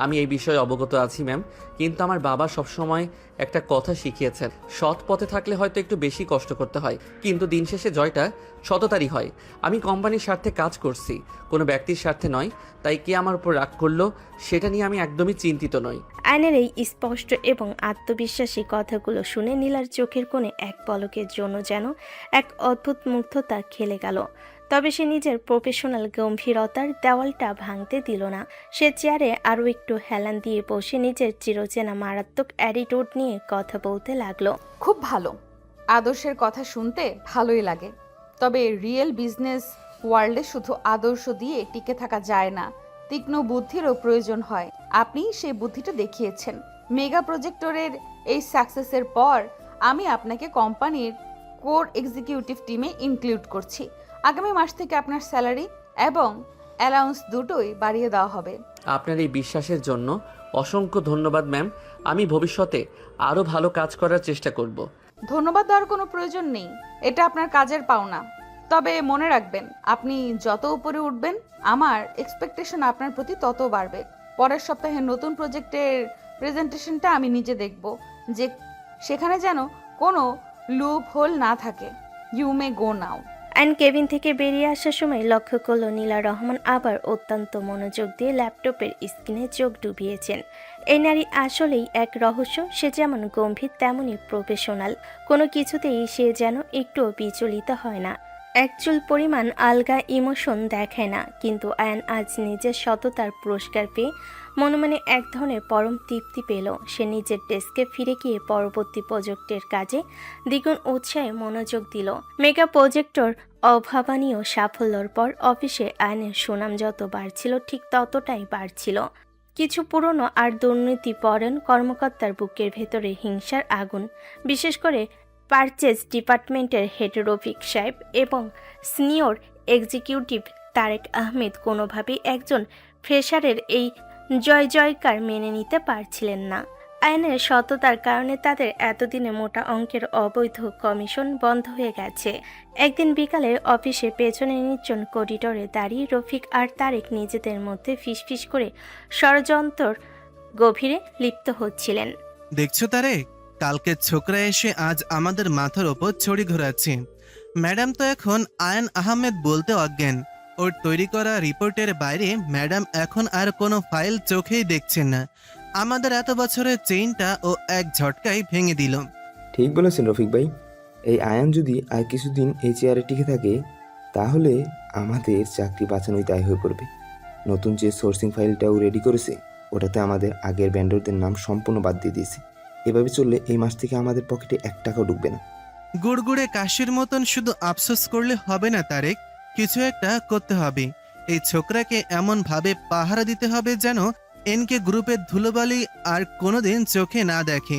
আমি এই বিষয়ে অবগত আছি ম্যাম, কিন্তু আমার বাবা সবসময় একটা কথা শিখিয়েছেন, সৎ পথে থাকলে হয়তো একটু বেশি কষ্ট করতে হয়, কিন্তু দিন শেষে জয়টা সততারই হয়। আমি কোম্পানির স্বার্থে কাজ করছি, কোনো ব্যক্তির স্বার্থে নয়। তাই কে আমার উপর রাগ করলো সেটা নিয়ে আমি একদমই চিন্তিত নই। আয়নের এই স্পষ্ট এবং আত্মবিশ্বাসী কথাগুলো শুনে নীলার চোখের কোণে এক পলকের জন্য যেন এক অদ্ভুত মুগ্ধতা খেলে গেল। তবে সে নিজের প্রফেশনাল গম্ভীরতার দেওয়ালটা ভাঙতে দিল না। সে চেয়ারে আরও একটু হেলান দিয়ে বসে নিজের চিরচেনা মারাত্মক অ্যাটিটিউড নিয়ে কথা বলতে লাগলো। খুব ভালো, আদর্শের কথা শুনতে ভালোই লাগে, তবে রিয়েল বিজনেস ওয়ার্ল্ডে শুধু আদর্শ দিয়ে টিকে থাকা যায় না, তীক্ষ্ণ বুদ্ধিরও প্রয়োজন হয়। আপনি সেই বুদ্ধিটা দেখিয়েছেন। মেগা প্রজেক্টরের এই সাকসেসের পর আমি আপনাকে কোম্পানির কোর এক্সিকিউটিভ টিমে ইনক্লুড করছি। আগামী মাস থেকে আপনার স্যালারি এবং অ্যালাউন্স দুটোই বাড়িয়ে দেওয়া হবে। আপনার এই বিশ্বাসের জন্য অসংখ্য ধন্যবাদ ম্যাম। আমি ভবিষ্যতে আরও ভালো কাজ করার চেষ্টা করব। ধন্যবাদ দেওয়ার কোনো প্রয়োজন নেই, এটা আপনার কাজের পাওনা। তবে মনে রাখবেন, আপনি যত উপরে উঠবেন আমার এক্সপেকটেশন আপনার প্রতি তত বাড়বে। পরের সপ্তাহে নতুন প্রজেক্টের প্রেজেন্টেশনটা আমি নিজে দেখব, যে সেখানে যেন কোনো লুপ হোল না থাকে। You may go now. And cabin থেকে বেরিয়ে আসার সময় লক্ষ্য করল নীলা রহমান আবার অত্যন্ত মনোযোগ দিয়ে ল্যাপটপের স্ক্রিনে চোখ ডুবিয়েছেন। এই নারী আসলেই এক রহস্য। সে যেমন গম্ভীর তেমনই প্রফেশনাল, কোনো কিছুতেই সে যেন একটুও বিচলিত হয় না, একচুল পরিমাণ আলগা ইমোশন দেখায় না। কিন্তু আয়ান আজ নিজের সততার পুরস্কার পেয়ে মনে মনে এক ধরনের পরম তৃপ্তি পেল। সে নিজের ডেস্কে ফিরে গিয়ে পরবর্তী প্রজেক্টের কাজে দ্বিগুণ উৎসাহে মনোযোগ দিল। মেগা প্রজেক্টর অভাবনীয় সাফল্যর পর অফিসে আয়নের সুনাম যত বাড়ছিল ঠিক ততটাই বাড়ছিল। কিছু পুরনো আর দুর্নীতিপরায়ণ কর্মকর্তার বুকের ভেতরে হিংসার আগুন, বিশেষ করে পারচেজ ডিপার্টমেন্টের হেড রফিক সাহেব এবং সিনিয়র এক্সিকিউটিভ তারেক আহমেদ কোনোভাবেই একজন ফ্রেশারের এই জয় জয়কার মেনে নিতে পারছিলেন না। আইনের সততার কারণে তাদের এতদিনে মোটা অঙ্কের অবৈধ কমিশন বন্ধ হয়ে গেছে। একদিন বিকালে অফিসে পেছনে নির্জন করিডোরে দাঁড়িয়ে রফিক আর তারেক নিজেদের মধ্যে ফিসফিস করে ষড়যন্ত্র গভীরে লিপ্ত হচ্ছিলেন। দেখছো তারেক, কালকে ছোকরা এসে আজ আমাদের মাথার ওপর ছড়ি ঘোরাচ্ছে। ম্যাডাম তো এখন আয়ন আহমেদ বলতে অজ্ঞান। ওর তৈরি করা রিপোর্টের বাইরে ম্যাডাম এখন আর কোনো ফাইল চোখেই দেখছেন না। আমাদের এত বছরের চেইনটা ও এক ঝটকায় ভেঙে দিল। ঠিক বলেছেন রফিক ভাই। এই আয়ান যদি আর কিছুদিন এই চেয়ারে টিকে থাকে তাহলে আমাদের চাকরি বাঁচানোই দায় হয়ে পড়বে। নতুন যে সোর্সিং ফাইলটাও রেডি করেছে ওটাতে আমাদের আগের ভেন্ডরদের নাম সম্পূর্ণ বাদ দিয়ে দিয়েছে। এভাবে চললে এই মাস থেকে আমাদের পকেটে 1 টাকাও ঢুকবে না। গুড়গুড়ে কাশির মতন শুধু আফসোস করলে হবে না তারেক, কিছু একটা করতে হবে। এই ছোকরাকে এমন ভাবে পাহারা দিতে হবে যেন এনকে গ্রুপের ধুলোবালি আর কোনোদিন চোখে না দেখে।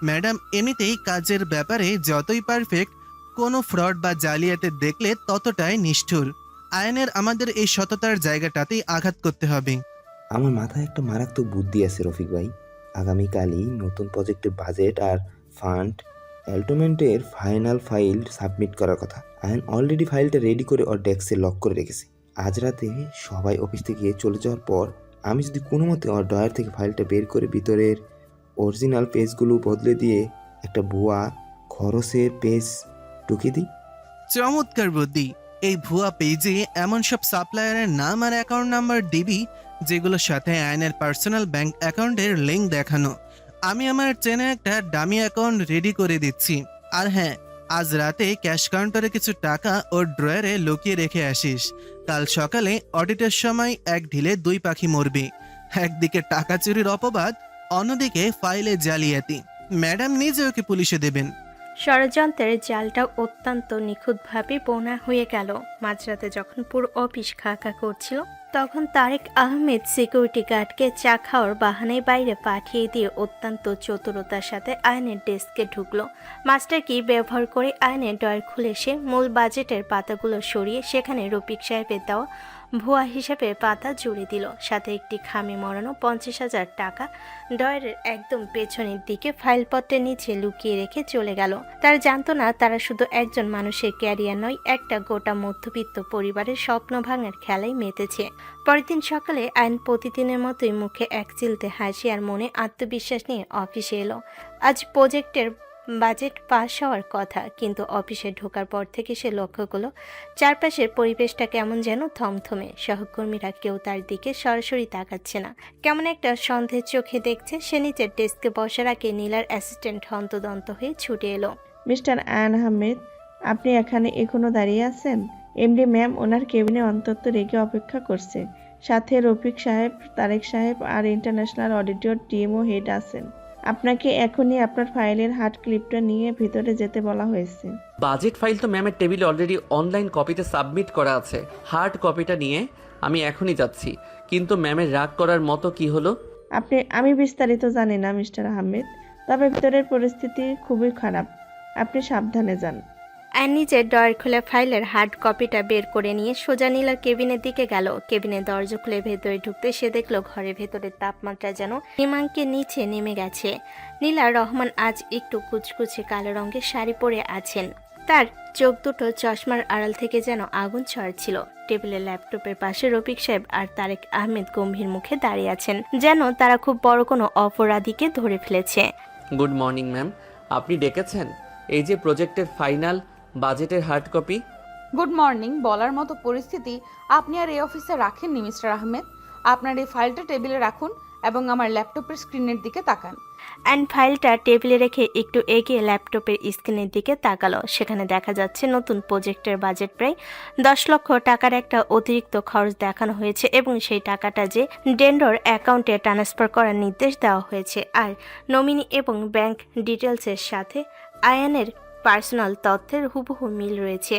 ম্যাডাম এমনিতেই কাজের ব্যাপারে যতই পারফেক্ট, কোনো ফ্রড বা জালিয়াতি দেখলে ততটাই নিষ্ঠুর। আয়নের আমাদের এই সততার জায়গাটাতেই আঘাত করতে হবে। আমার মাথায় একটা মারাত্মক বুদ্ধি আছে রফিক ভাই। আগামীকালই নতুন প্রজেক্টের বাজেট আর ফান্ড অ্যালটমেন্টের ফাইনাল ফাইল সাবমিট করার কথা। আয়ন অলরেডি ফাইলটা রেডি করে ওর ডেস্কে লক করে রেখেছে। আজ রাতে সবাই অফিস থেকে চলে যাওয়ার পর আমি যদি কোনো মতে ওর ড্রয়ার থেকে ফাইলটা বের করে ভিতরের অরিজিনাল পেজগুলো বদলে দিয়ে একটা ভুয়া খরচের পেজ ঢুকিয়ে দিই। চমৎকার বুদ্ধি। এই ভুয়া পেজে এমন সব সাপ্লায়ারের নাম আর অ্যাকাউন্ট নাম্বার দিবি যেগুলোর সাথে আয়নের পার্সোনাল ব্যাংক অ্যাকাউন্টের লিঙ্ক দেখানো। আমি আমার চেনে একটা ডামি অ্যাকাউন্ট রেডি করে দিচ্ছি। আর হ্যাঁ, আজ রাতে ক্যাশ কাউন্টারে কিছু টাকা ওর ড্রয়ারে লুকিয়ে রেখে আসিস। কাল সকালে অডিটের সময় এক ঢিলে 2 পাখি মরবে। একদিকে টাকা চুরির অপবাদ, অন্যদিকে ফাইলে জালিয়াতি। ম্যাডাম নিজে ওকে পুলিশে দেবেন। ষড়যন্ত্রের জালটা অত্যন্ত নিখুঁতভাবে বোনা হয়ে গেল। মাঝরাতে যখন পুরো অফিস খা করছিল তখন তারেক আহমেদ সিকিউরিটি গার্ডকে চা খাওয়ার বাহানায় বাইরে পাঠিয়ে দিয়ে অত্যন্ত চতুরতার সাথে আয়নের ডেস্কে ঢুকলো। মাস্টার কি ব্যবহার করে আয়নের ড্রয়ার খুলে সে মূল বাজেটের পাতাগুলো সরিয়ে সেখানে রফিক সাহেবের দেওয়া ভুয়া হিসাবে পাতা জুড়ে দিল। সাথে একটি খামে মরানো 50,000 টাকা ড্রয়ারের একদম পেছনের দিকে ফাইলপত্রের নিচে লুকিয়ে রেখে চলে গেল। তারা জানতো না তারা শুধু একজন মানুষের ক্যারিয়ার নয়, একটা গোটা মধ্যবিত্ত পরিবারের স্বপ্ন ভাঙার খেলায় মেতেছে। পরের দিন সকালে আইন প্রতিদিনের মতোই মুখে এক চিলতে হাসি আর মনে আত্মবিশ্বাস নিয়ে অফিসে এলো। আজ প্রজেক্টের বাজেট পাস হওয়ার কথা, কিন্তু অফিসে ঢোকার পর থেকে সে লক্ষ্য করলো চারপাশের পরিবেশটা কেমন যেন থমথমে। সহকর্মীরা কেউ তার দিকে সরাসরি তাকাচ্ছে না, কেমন একটা সন্দেহের চোখে দেখছে। সে নিচের ডেস্কে বসার আগে নীলার অ্যাসিস্ট্যান্ট হন্তদন্ত হয়ে ছুটে এলো। মিস্টার আয়ান আহমেদ, আপনি এখানে এখনো দাঁড়িয়ে আছেন? এমডি ম্যাম ওনার কেবিনে অন্তত রেখে অপেক্ষা করছে। সাথে রফিক সাহেব, তারেক সাহেব আর ইন্টারন্যাশনাল অডিটর টিমও হেড আছেন। আপনাকে এখনই আপনার ফাইলের হার্ড ক্লিপটা নিয়ে ভিতরে যেতে বলা হয়েছে। বাজেট ফাইল তো ম্যামের টেবিলে অলরেডি অনলাইন কপিতে সাবমিট করা আছে। হার্ড কপিটা নিয়ে আমি এখনই যাচ্ছি। কিন্তু ম্যামের রাগ করার মতো কি হলো? আমি বিস্তারিত জানি না মিস্টার আহমেদ, তবে ভিতরের পরিস্থিতি খুবই খারাপ। আপনি সাবধানে যান। আর নিজের ড্রয়ার খুলে ফাইলের হার্ড কপিটা বের করে নিয়ে সোজা নীলার কেবিনের দিকে গেল। কেবিনের দরজা খুলে ভেতরে ঢুকতে সে দেখলো ঘরের ভেতরের তাপমাত্রা যেন হিমাঙ্কের নিচে নেমে গেছে। নীলা রহমান আজ একটু কুচকুচে কালো রঙের শাড়ি পরে আছেন। তার চোখ দুটো চশমার আড়াল থেকে যেন আগুন ছড়াচ্ছিল। টেবিলের ল্যাপটপের পাশে রফিক সাহেব আর তারেক আহমেদ গম্ভীর মুখে দাঁড়িয়ে আছেন, যেন তারা খুব বড় কোনো অপরাধীকে ধরে ফেলেছে। গুড মর্নিং ম্যাম, আপনি ডেকেছেন? এই যে প্রজেক্টের ফাইনাল বাজেটের হার্ড কপি। গুড মর্নিং বলার মতো পরিস্থিতি আপনি আর এই অফিসে রাখেননি মিস্টার আহমেদ। আপনার এই ফাইলটা টেবিলে রাখুন এবং আমার ল্যাপটপের স্ক্রিনের দিকে তাকান। অ্যান্ড ফাইলটা টেবিলে রেখে একটু এগিয়ে ল্যাপটপের স্ক্রিনের দিকে তাকালো। সেখানে দেখা যাচ্ছে নতুন প্রজেক্টের বাজেট প্রায় 10 লক্ষ টাকার একটা অতিরিক্ত খরচ দেখানো হয়েছে এবং সেই টাকাটা যে ডেন্ডর অ্যাকাউন্টে ট্রান্সফার করার নির্দেশ দেওয়া হয়েছে। আর নমিনি এবং ব্যাংক ডিটেলসের সাথে আয়ানের পার্সোনাল তথ্যের হুবহু মিল রয়েছে।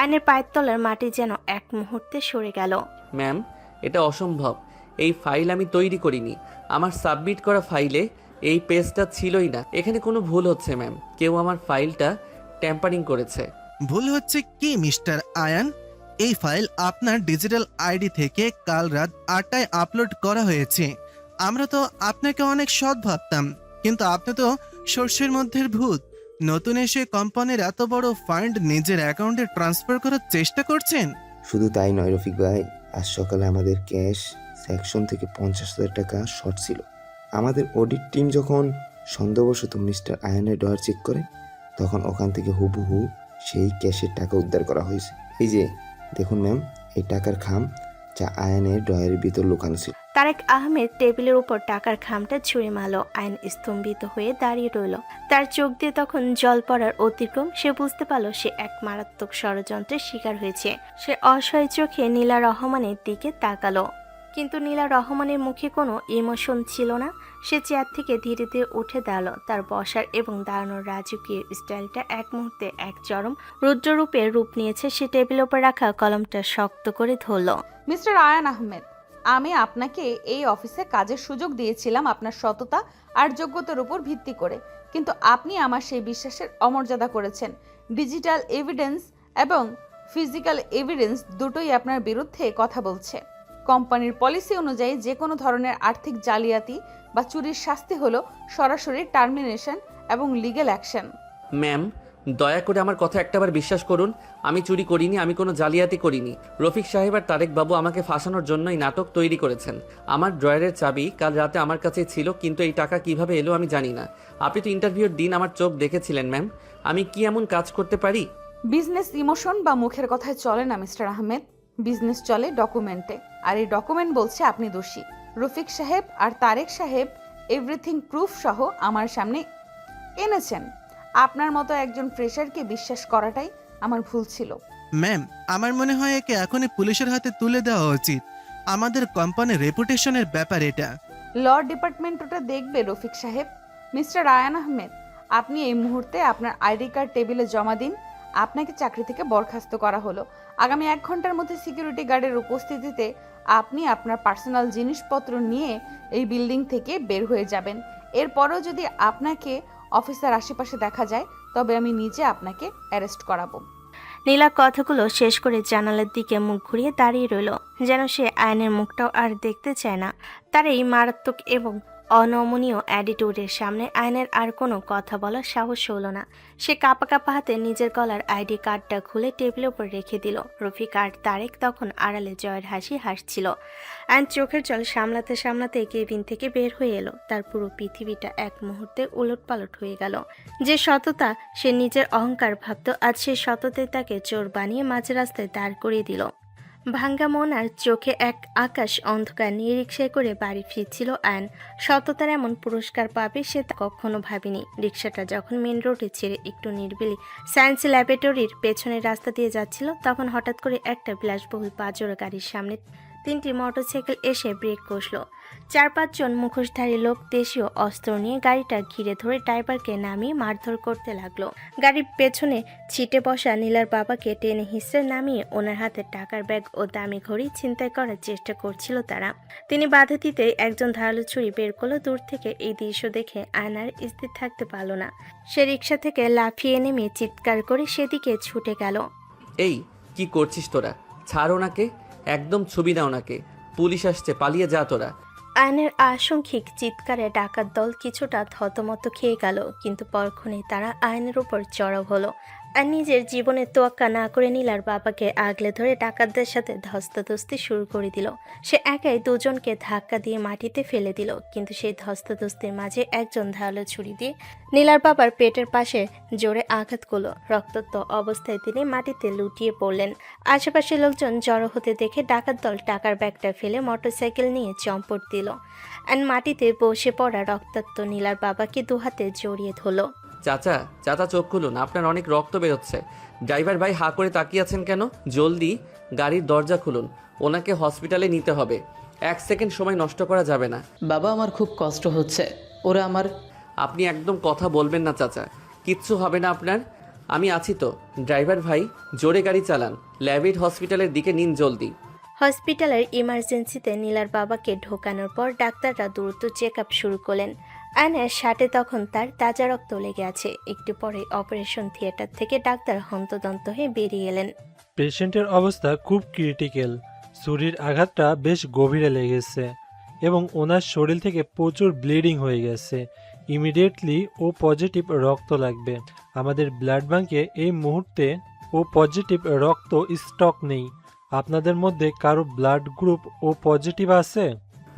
আয়নের পায়ের তলার মাটি যেন এক মুহূর্তে সরে গেল। ম্যাম, এটা অসম্ভব। এই ফাইল আমি তৈরি করিনি। আমার সাবমিট করা ফাইলে এই পেজটা ছিলই না। এখানে কোনো ভুল হচ্ছে ম্যাম। কেউ আমার ফাইলটা ট্যাম্পারিং করেছে। ভুল হচ্ছে কি মিস্টার আয়ান? এই ফাইল আপনার ডিজিটাল আইডি থেকে কাল রাত 8টায় আপলোড করা হয়েছে। আমরা তো আপনাকে অনেক সৎ ভাবতাম, কিন্তু আপনি তো সর্ষের মধ্যে ভূত। নতুন এসে কোম্পানির এত বড় ফান্ড নিজের অ্যাকাউন্টে ট্রান্সফার করার চেষ্টা করছেন। শুধু তাই নয় রফিক ভাই, আজ সকালে আমাদের ক্যাশ সেকশন থেকে 50,000 টাকা শর্ট ছিল। আমাদের অডিট টিম যখন সন্দেহবশত মিস্টার আয়ানের ড্রয়ার চেক করে, তখন ওখান থেকে হুবহু সেই ক্যাশের টাকা উদ্ধার করা হয়েছে। এই যে দেখুন ম্যাম, এই টাকার খাম যা আয়নের ড্রয়ের ভিতর লুকানো ছিল। তারেক আহমেদ টেবিলের উপর টাকার খামটা ছুঁড়ে মারল। আয়ন স্তম্ভিত হয়ে দাঁড়িয়ে রইল। তার চোখ দিয়ে তখন জল পড়ার অতিক্রম। সে বুঝতে পারল সে এক মারাত্মক ষড়যন্ত্রের শিকার হয়েছে। সে অসহায় চোখে নীলা রহমানের দিকে তাকালো, কিন্তু নীলা রহমানের মুখে কোনো ইমোশন ছিল না। সে চেয়ার থেকে ধীরে ধীরে উঠে দাঁড়ালো। তার বসার এবং দাঁড়ানোর রাজকীয় স্টাইলটা এক মুহূর্তে এক চরম রুদ্ররূপে রূপ নিয়েছে। সে টেবিলের উপর রাখা কলমটা শক্ত করে ধরল। মিস্টার আয়ান আহমেদ, আমি আপনাকে এই অফিসে কাজের সুযোগ দিয়েছিলাম আপনার সততা আর যোগ্যতার উপর ভিত্তি করে, কিন্তু আপনি আমার সেই বিশ্বাসের অমর্যাদা করেছেন। ডিজিটাল এভিডেন্স এবং ফিজিক্যাল এভিডেন্স দুটোই আপনার বিরুদ্ধে কথা বলছে। কোম্পানির পলিসি অনুযায়ী যে কোনো ধরনের আর্থিক জালিয়াতি বা চুরির শাস্তি হলো সরাসরি টার্মিনেশন এবং লিগ্যাল অ্যাকশন। ম্যাম, দয়া করে আমার কথা একটাবার বিশ্বাস করুন। আমি চুরি করিনি, আমি কোনো জালিয়াতি করিনি। রফিক সাহেব আর তারেক বাবু আমাকে ফাঁসানোর জন্যই নাটক তৈরি করেছেন। আমার ড্রয়ারের চাবি কাল রাতে আমার কাছেই ছিল, কিন্তু এই টাকা কিভাবে এলো আমি জানি না। আপনি তো ইন্টারভিউর দিন আমার চোখ দেখেছিলেন ম্যাম। আমি কি এমন কাজ করতে পারি? বিজনেস ইমোশন বা মুখের কথায় চলে না মিস্টার আহমেদ। বিজনেস চলে ডকুমেন্টে, আর এই ডকুমেন্ট বলছে আপনি দোষী। রফিক সাহেব আর তারেক সাহেব এভরিথিং প্রুফ সহ আমার সামনে এনেছেন। আপনার মতো একজন ফ্রেশারকে বিশ্বাস করাটাই আমার ভুল ছিল। ম্যাম, আমার মনে হয় একে এখনই পুলিশের হাতে তুলে দেওয়া উচিত। আমাদের কোম্পানির রেপুটেশনের ব্যাপার এটা। ল ডিপার্টমেন্ট ওটা দেখবে রফিক সাহেব। মিস্টার আয়ান আহমেদ, আপনি এই মুহূর্তে আপনার আইডি কার্ড টেবিলে জমা দিন। আপনাকে চাকরি থেকে বরখাস্ত করা হলো। আগামী 1 ঘন্টার মধ্যে সিকিউরিটি গার্ডের উপস্থিতিতে আপনি আপনার পার্সোনাল জিনিসপত্র নিয়ে এই বিল্ডিং থেকে বের হয়ে যাবেন। এরপরেও যদি আপনাকে অফিসার আশেপাশে দেখা যায় তবে আমি নিজে আপনাকে অ্যারেস্ট করাবো। নীলা কথাগুলো শেষ করে জানালার দিকে মুখ ঘুরিয়ে দাঁড়িয়ে রইল, যেন সে আয়নের মুখটাও আর দেখতে চায় না। তার এই মারাত্মক এবং অনমনীয় অ্যাটিটিউডের সামনে আয়নের আর কোনো কথা বলার সাহস হলো না। সে কাঁপা কাঁপা হাতে নিজের গলার আইডি কার্ডটা খুলে টেবিলের উপর রেখে দিল। রফিক আর তারেক তখন আড়ালে জয়ের হাসি হাসছিল। আয়ন চোখের জল সামলাতে সামলাতে কেবিন থেকে বের হয়ে এলো। তার পুরো পৃথিবীটা এক মুহূর্তে উলটপালট হয়ে গেল। যে সততা সে নিজের অহংকার ভাবত, আজ সেই সততাই তাকে চোর বানিয়ে মাঝ রাস্তায় দাঁড় করিয়ে দিল। ভাঙ্গা মন আর চোখে এক আকাশ অন্ধকার নিয়ে রিকশায় করে বাড়ি ফিরছিল আয়ন। সততার এমন পুরস্কার পাবে সে তা কখনো ভাবেনি। রিকশাটা যখন মেন রোডে ছেড়ে একটু নির্বিলি সায়েন্স ল্যাবরেটরির পেছনের রাস্তা দিয়ে যাচ্ছিল, তখন হঠাৎ করে একটা বিলাসবহুল পাজোরা গাড়ির সামনে 3টি মোটরসাইকেল এসে ব্রেক কষল। 4-5 জন মুখোশধারী লোক দেশীয় অস্ত্র নিয়ে গাড়িটা ঘিরে ধরে ড্রাইভারকে নামিয়ে মারধর করতে লাগলো। গাড়ির পেছনে ছিটে বসা নীলার বাবাকে টেনে হিঁচড়ে নামিয়ে ওনার হাতে টাকার ব্যাগ ও দামি ঘড়ি ছিনতাই করার চেষ্টা করছিল তারা। তিনি বাধা দিতে একজন ধারালো ছুরি বের করলো। দূর থেকে এই দৃশ্য দেখে আয়নার স্থির থাকতে পারল না। সে রিকশা থেকে লাফিয়ে নেমে চিৎকার করে সেদিকে ছুটে গেল। এই কি করছিস তোরা? ছাড় ওনাকে, একদম ছবি না ওনাকে। পুলিশ আসছে, পালিয়ে যা তোরা। আয়নের আশঙ্কিক চিৎকারে ডাকাত দল কিছুটা থতমত খেয়ে গেল, কিন্তু পরক্ষণেই তারা আয়নের উপর চড়াও হলো। আর নিজের জীবনের তোয়াক্কা না করে নীলার বাবাকে আগলে ধরে ডাকাতদের সাথে ধস্তাধস্তি শুরু করে দিল। সে একাই দুজনকে ধাক্কা দিয়ে মাটিতে ফেলে দিল, কিন্তু সেই ধস্তাধস্তির মাঝে একজন ধারালো ছুরি দিয়ে নীলার বাবার পেটের পাশে জোরে আঘাত করল। রক্তাক্ত অবস্থায় তিনি মাটিতে লুটিয়ে পড়লেন। আশেপাশের লোকজন জড়ো হতে দেখে ডাকাত দল টাকার ব্যাগটা ফেলে মোটরসাইকেল নিয়ে চম্পট দিল। আর মাটিতে বসে পড়া রক্তাক্ত নীলার বাবাকে দুহাতে জড়িয়ে ধরল। চাচা, চাচা চোখ খুলুন, আপনার অনেক রক্ত বেরোচ্ছে। ড্রাইভার ভাই হাঁ করে তাকিয়ে আছেন কেন? জলদি গাড়ির দরজা খুলুন, ওনাকে হসপিটালে নিতে হবে। 1 সেকেন্ড সময় নষ্ট করা যাবে না। বাবা, আমার খুব কষ্ট হচ্ছে। ওরা আমার... আপনি একদম কথা বলবেন না চাচা, কিচ্ছু হবে না আপনার। আমি আছি তো। ড্রাইভার ভাই জোরে গাড়ি চালান, ল্যাভিড হসপিটালের দিকে নিন জলদি। হসপিটালের ইমার্জেন্সিতে নীলার বাবাকে ঢোকানোর পর ডাক্তাররা দ্রুত চেক আপ শুরু করলেন। আয়নের শার্টে তখন তার তাজা রক্ত লেগে আছে। একটু পরে অপারেশন থিয়েটার থেকে ডাক্তার হন্তদন্ত হয়ে বেরিয়ে এলেন। পেশেন্টের অবস্থা খুব ক্রিটিক্যাল। ছুরির আঘাতটা বেশ গভীরে লেগেছে এবং ওনার শরীর থেকে প্রচুর ব্লিডিং হয়ে গেছে। ইমিডিয়েটলি ও পজিটিভ রক্ত লাগবে। আমাদের ব্লাড ব্যাংকে এই মুহূর্তে ও পজিটিভ রক্ত স্টক নেই। আপনাদের মধ্যে কারো ব্লাড গ্রুপ ও পজিটিভ আছে?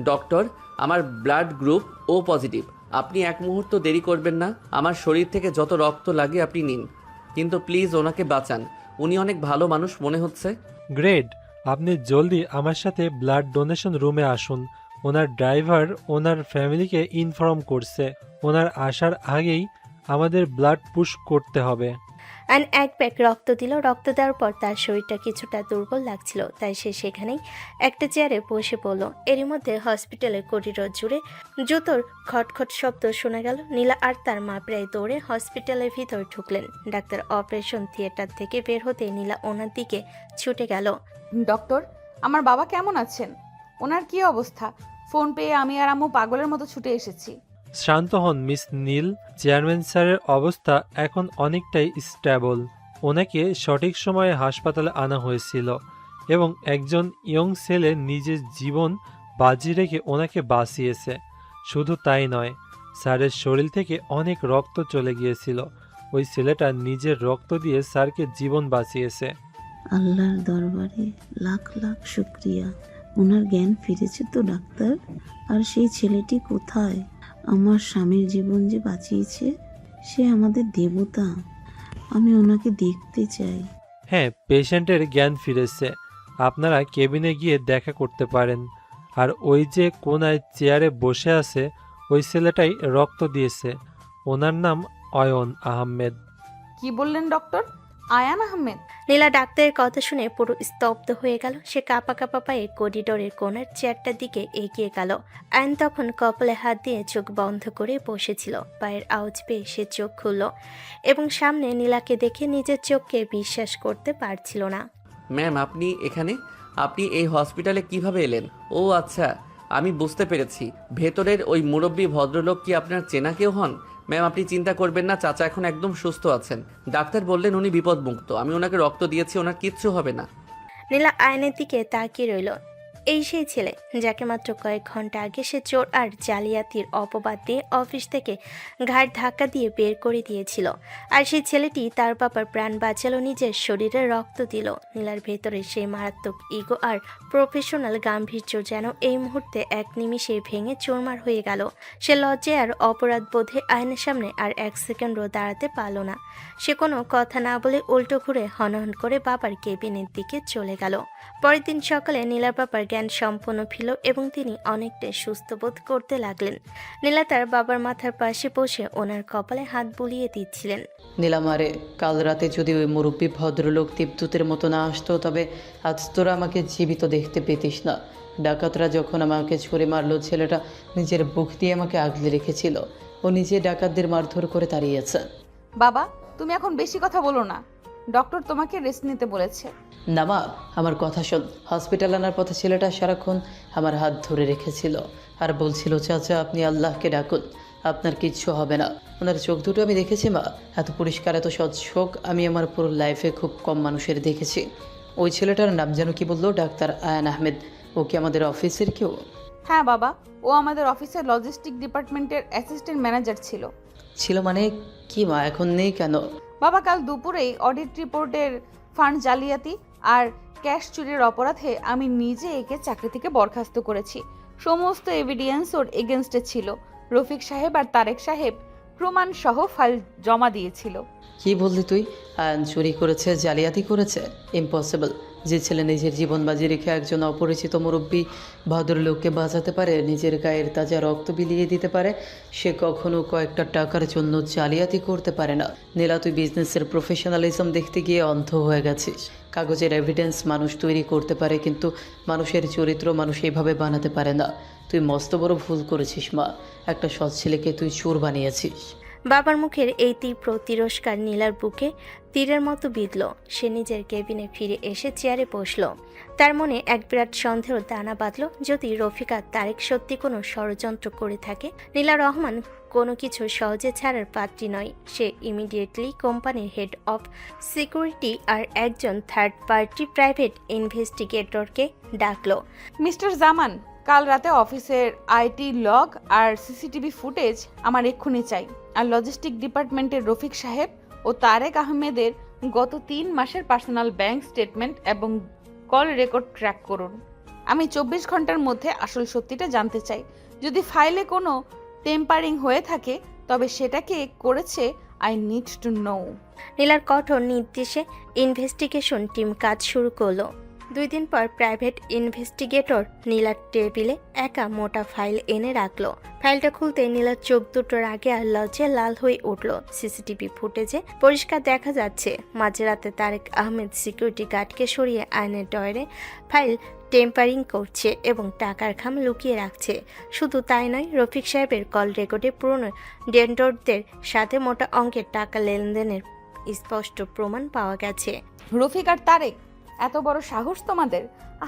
ডক্টর, আমার ব্লাড গ্রুপ ও পজিটিভ। আপনি 1 মুহূর্ত দেরি করবেন না। আমার শরীর থেকে যত রক্ত লাগে আপনি নিন, কিন্তু প্লিজ ওনাকে বাঁচান। উনি অনেক ভালো মানুষ মনে হচ্ছে। গ্রেট, আপনি জলদি আমার সাথে ব্লাড ডোনেশন রুমে আসুন। ওনার ড্রাইভার ওনার ফ্যামিলিকে ইনফর্ম করছে ওনার আসার আগেই আমাদের ব্লাড পুশ করতে হবে। আয়ন এক ব্যাগ রক্ত দিল। রক্ত দেওয়ার পর তার শরীরটা কিছুটা দুর্বল লাগছিল, তাই সে সেখানেই একটা চেয়ারে বসে পড়ল। এরই মধ্যে হসপিটালের করিডোর জুড়ে জুতোর খটখট শব্দ শোনা গেল। নীলা আর তার মা প্রায় দৌড়ে হসপিটালের ভিতর ঢুকলেন। ডাক্তার অপারেশন থিয়েটার থেকে বের হতে নীলা ওনার দিকে ছুটে গেল। ডক্টর, আমার বাবা কেমন আছেন? ওনার কি অবস্থা? ফোন পেয়ে আমি আর আম্মু পাগলের মতো ছুটে এসেছি। শান্ত হন মিস নীল। চেয়ারম্যান স্যারের অবস্থা এখন অনেকটাই স্টেবল। ওনাকে সঠিক সময়ে হাসপাতালে আনা হয়েছিল এবং একজন ইয়ং ছেলে নিজের জীবন বাজি রেখে ওনাকে বাঁচিয়েছে। শুধু তাই নয়, স্যারের শরীর থেকে অনেক রক্ত চলে গিয়েছিল। ওই ছেলেটা নিজের রক্ত দিয়ে স্যারকে জীবন বাঁচিয়েছে। আল্লাহর দরবারে লাখ লাখ শুক্রিয়া। ওনার জ্ঞান ফিরেছে তো ডাক্তার? আর সেই ছেলেটি কোথায়? আমার স্বামীর জীবন যে বাঁচিয়েছে, সে আমাদের দেবতা। আমি ওনাকে দেখতে চাই। হ্যাঁ, পেশেন্টের জ্ঞান ফিরেছে। আপনারা কেবিনে গিয়ে দেখা করতে পারেন। আর ওই যে কোনায় চেয়ারে বসে আছে ওই ছেলেটাই রক্ত দিয়েছে। ওনার নাম অয়ন আহমেদ। কি বললেন ডক্টর? আয়ান আহমেদ? নীলা ডাক্তারের কথা শুনে পুরো স্তব্ধ হয়ে গেল। সে কাঁপা কাঁপা পায়ে করিডোরের কোণার চেয়ারটার দিকে এগিয়ে গেল। আয়ন তখন কপালে হাত দিয়ে চোখ বন্ধ করে বসেছিল। পায়ের আওয়াজ পেয়ে সে চোখ খুলল এবং সামনে নীলাকে দেখে নিজের চোখকে বিশ্বাস করতে পারছিল না। ম্যাম, আপনি এখানে? আপনি এই হসপিটালে কিভাবে এলেন? ও আচ্ছা, আমি বুঝতে পেরেছি। ভেতরের ওই মুরব্বী ভদ্রলোক কি আপনার চেনা কেউ হন? ম্যাম, আপনি চিন্তা করবেন না, চাচা এখন একদম সুস্থ আছেন। ডাক্তার বললেন উনি বিপদমুক্ত। আমি ওনাকে রক্ত দিয়েছি, ওনার কিচ্ছু হবে না। নীলা আয়নের দিকে তাকিয়ে রইল। এই সেই ছেলে যাকে মাত্র কয়েক ঘন্টা আগে সে চোর আর জালিয়াতির অপবাদ দিয়ে অফিস থেকে ঘাড় ধাক্কা দিয়ে বের করে দিয়েছিল। আর সেই ছেলেটি তার বাবার প্রাণ বাঁচালো, নিজের শরীরে রক্ত দিল। নীলার ভেতরে সেই মারাত্মক ইগো আর প্রফেশনাল গাম্ভীর্য যেন এই মুহূর্তে এক নিমিষে ভেঙে চুরমার হয়ে গেল। সে লজ্জায় আর অপরাধ বোধে আয়নের সামনে আর এক সেকেন্ডও দাঁড়াতে পারল না। সে কোনো কথা না বলে উল্টো ঘুরে হনহন করে বাবার কেবিনের দিকে চলে গেল। পরের দিন সকালে নীলার বাবার জ্ঞান সম্পূর্ণ ফিরল এবং তিনি অনেকটাই সুস্থ বোধ করতে লাগলেন। নীলা তার বাবার মাথার পাশে বসে ওনার কপালে হাত বুলিয়ে দিচ্ছিলেন। নীলামারে, কাল রাতে যদি ওই মুরব্বী ভদ্রলোক দীপদূতের মতো না আসতো, তবে আজ তোরা আমাকে জীবিত দেখতে পেতিস না। ডাকাতরা যখন আমাকে ছুরি মারলো, ছেলেটা নিজের বুক দিয়ে আমাকে আগলে রেখেছিল। ও নিজে ডাকাতদের মারধর করে তাড়িয়েছে। বাবা, তুমি এখন বেশি কথা বলো না। ডক্টর তোমাকে রেস্ট নিতে বলেছে। না মা, আমার কথা শোন। হসপিটাল আনার পথে ছেলেটা সারাক্ষণ আমার হাত ধরে রেখেছিল আর বলছিল, চাচা আপনি আল্লাহকে ডাকুন, আপনার কিচ্ছু হবে না। ওনার চোখ দুটো আমি দেখেছি মা, এত পরিষ্কার, এত সৎ চোখ আমি আমার পুরো লাইফে খুব কম মানুষের দেখেছি। ওই ছেলেটার নাম যেন কি বললো? ডাক্তার আয়ান আহমেদ। ও কি আমাদের অফিসের কেউ? হ্যাঁ বাবা, ও আমাদের অফিসের লজিস্টিক ডিপার্টমেন্টের অ্যাসিস্ট্যান্ট ম্যানেজার ছিল। ছিল মানে কি মা, এখন নেই কেন? বাবা, কাল দুপুরেই অডিট রিপোর্টের ফান্ড জালিয়াতি আর ক্যাশ চুরির অপরাধে আমি নিজে একে চাকরি থেকে বরখাস্ত করেছি। সমস্ত এভিডেন্স ওর এগেনস্টে ছিল। রফিক সাহেব আর তারেক সাহেব প্রমাণ সহ ফাইল জমা দিয়েছিল। কি বললি তুই? আয়ন চুরি করেছে, জালিয়াতি করেছে? ইম্পসিবল। যে ছেলে নিজের জীবন বাজি রেখে একজন অপরিচিত মুরব্বী ভদ্রলোককে বাঁচাতে পারে, নিজের গায়ের তাজা রক্ত বিলিয়ে দিতে পারে, সে কখনো কয়েকটা টাকার জন্য জালিয়াতি করতে পারে না। নীলা, তুই বিজনেসের প্রফেশনালিজম দেখতে গিয়ে অন্ধ হয়ে গেছিস। কাগজের এভিডেন্স মানুষ তৈরি করতে পারে, কিন্তু মানুষের চরিত্র মানুষ এইভাবে বানাতে পারে না। তুই মস্ত বড় ভুল করেছিস মা। একটা সৎ ছেলেকে তুই চোর বানিয়েছিস। বাবার মুখের এই তীব্র তিরস্কার নীলার বুকে তীরের মতো বিঁধল। সে নিজের কেবিনে ফিরে এসে চেয়ারে বসল। তার মনে এক বিরাট সন্দেহ দানা বাঁধল। যদি রফিকা তারেক সত্যি কোনো ষড়যন্ত্র করে থাকে, নীলা রহমান কোনো কিছু সহজে ছাড়ার পাত্রী নয়। সে ইমিডিয়েটলি কোম্পানির হেড অফ সিকিউরিটি আর একজন থার্ড পার্টি প্রাইভেট ইনভেস্টিগেটরকে ডাকল। মিস্টার জামান, কাল রাতে অফিসের আইটি লগ আর সিসিটিভি ফুটেজ আমার এক্ষুনি চাই। আর লজিস্টিক ডিপার্টমেন্টের রফিক সাহেব ও তারেক আহমেদের গত 3 মাসের পার্সোনাল ব্যাংক স্টেটমেন্ট এবং কল রেকর্ড ট্র্যাক করুন। আমি 24 ঘন্টার মধ্যে আসল সত্যিটা জানতে চাই। যদি ফাইলে কোনো টেম্পারিং হয়ে থাকে, তবে সেটা কে করেছে, আই নিড টু নো। নীলার কঠোর নির্দেশে ইনভেস্টিগেশন টিম কাজ শুরু করলো। 2 দিন পর প্রাইভেট ইনভেস্টিগেটর নীলার টেবিলে একা মোটা ফাইল এনে রাখলো। ফাইলটা খুলতে নীলার চোখ দুটোর আগে আর লজ্জায় লাল হয়ে উঠল। সিসিটিভি ফুটেজে পরিষ্কার দেখা যাচ্ছে মাঝরাতে তারেক আহমেদ সিকিউরিটি গার্ডকে সরিয়ে আয়নের ডয়ারে ফাইল টেম্পারিং করছে এবং টাকার খাম লুকিয়ে রাখছে। শুধু তাই নয়, রফিক সাহেবের কল রেকর্ডে পুরনো ডেন্ডরদের সাথে মোটা অঙ্কের টাকা লেনদেনের স্পষ্ট প্রমাণ পাওয়া গেছে। রফিক আর তারেক, এত বড় সাহস তোমাদের!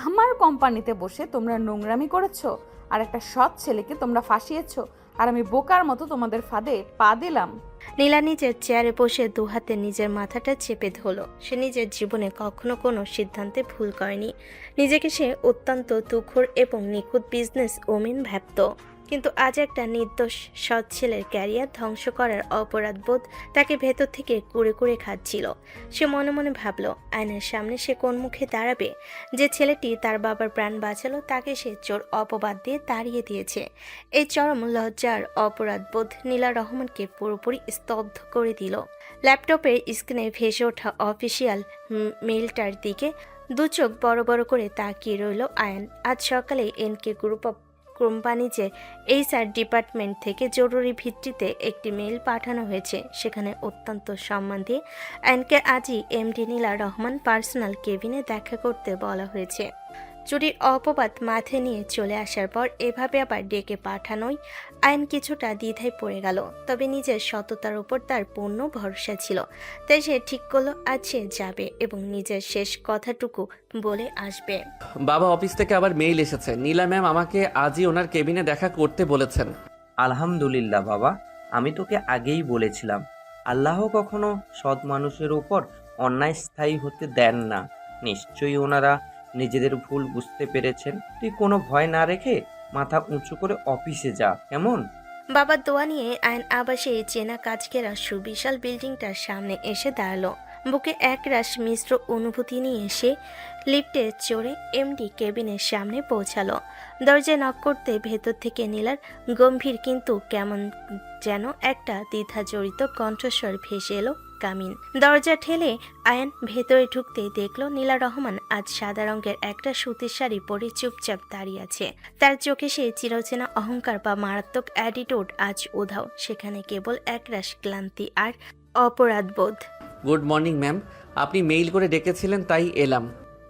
আমার কোম্পানিতে বসে তোমরা নোংরামি করেছো, আর একটা সৎ ছেলেকে তোমরা ফাঁসিয়েছো, আর আমি বোকার মতো তোমাদের ফাঁদে পা দিলাম। নীলা নিজের চেয়ারে বসে দুহাতে নিজের মাথাটা চেপে ধরল। সে নিজের জীবনে কখনো কোনো সিদ্ধান্তে ভুল করেনি। নিজেকে সে অত্যন্ত তুখোড় এবং নিখুঁত বিজনেস ওমেন ভাবত, কিন্তু আজ একটা নির্দোষ সৎ ছেলের ক্যারিয়ার ধ্বংস করার অপরাধবোধ তাকে ভেতর থেকে কুড়ে কুড়ে খাচ্ছিল। সে মনে মনে ভাবল, আয়নার সামনে সে কোন মুখে দাঁড়াবে? যে ছেলেটি তার বাবার প্রাণ বাঁচালো তাকে সে চোর অপবাদ দিয়ে তাড়িয়ে দিয়েছে। এই চরম লজ্জার অপরাধবোধ নীলা রহমানকে পুরোপুরি স্তব্ধ করে দিল। ল্যাপটপের স্ক্রিনে ভেসে ওঠা অফিসিয়াল মেইলটার দিকে দু চোখ বড় বড় করে তাকিয়ে রইল আয়ান। আজ সকালে এনকে গ্রুপ অফ কোম্পানিজের এইচআর ডিপার্টমেন্ট থেকে জরুরি ভিত্তিতে একটি মেইল পাঠানো হয়েছে। সেখানে অত্যন্ত সম্মান দিয়ে আয়নকে আজই এমডি নীলা রহমান পার্সোনাল কেবিনে দেখা করতে বলা হয়েছে। চুরির অপবাদ মাথায় নিয়ে চলে আসার পর এভাবে আবার ডেকে পাঠানোই আইন কিছুটা দ্বিধায় পড়ে গেল। তবে নিজের সততার উপর তার পূর্ণ ভরসা ছিল, তাই সে ঠিক করলো আজ সে যাবে এবং নিজের শেষ কথাটুকু বলে আসবে। বাবা, অফিস থেকে আবার মেইল এসেছে। নীলা ম্যাম আমাকে আজই ওনার কেবিনে দেখা করতে বলেছেন। আলহামদুলিল্লাহ বাবা, আমি তোকে আগেই বলেছিলাম আল্লাহ কখনো সৎ মানুষের উপর অন্যায় স্থায়ী হতে দেন না। নিশ্চয়ই ওনারা নিজেদের ভুল বুঝতে পেরেছেন। তুই কোনো ভয় না রেখে মাথা উঁচু করে অফিসে যা, কেমন? বাবার দোয়া নিয়ে আইন আবার সেই চেনা কাজ ঘেরা সুবিশাল বিল্ডিংটার সামনে এসে দাঁড়ালো। বুকে একরাশ মিশ্র অনুভূতি নিয়ে এসে লিফটে চড়ে এমডি কেবিনের সামনে পৌঁছালো। দরজায় নক করতে ভেতর থেকে নীলার গম্ভীর কিন্তু কেমন যেন একটা দ্বিধা জড়িত কণ্ঠস্বর ভেসে এলো কামিন। দরজা ঠেলে আয়ান ভেতরে ঢুকতে দেখলো নীলা রহমান আজ সাদা রঙের একটা সুতির শাড়ি পরে চুপচাপ দাঁড়িয়ে আছে। তার চোখে সে চিরচেনা অহংকার বা মারাত্মক অ্যাটিটিউড আজ উধাও। সেখানে কেবল একরাশ ক্লান্তি আর অপরাধবোধ। গুড মর্নিং ম্যাম, আপনি মেইল করে ডেকেছিলেন তাই এলাম।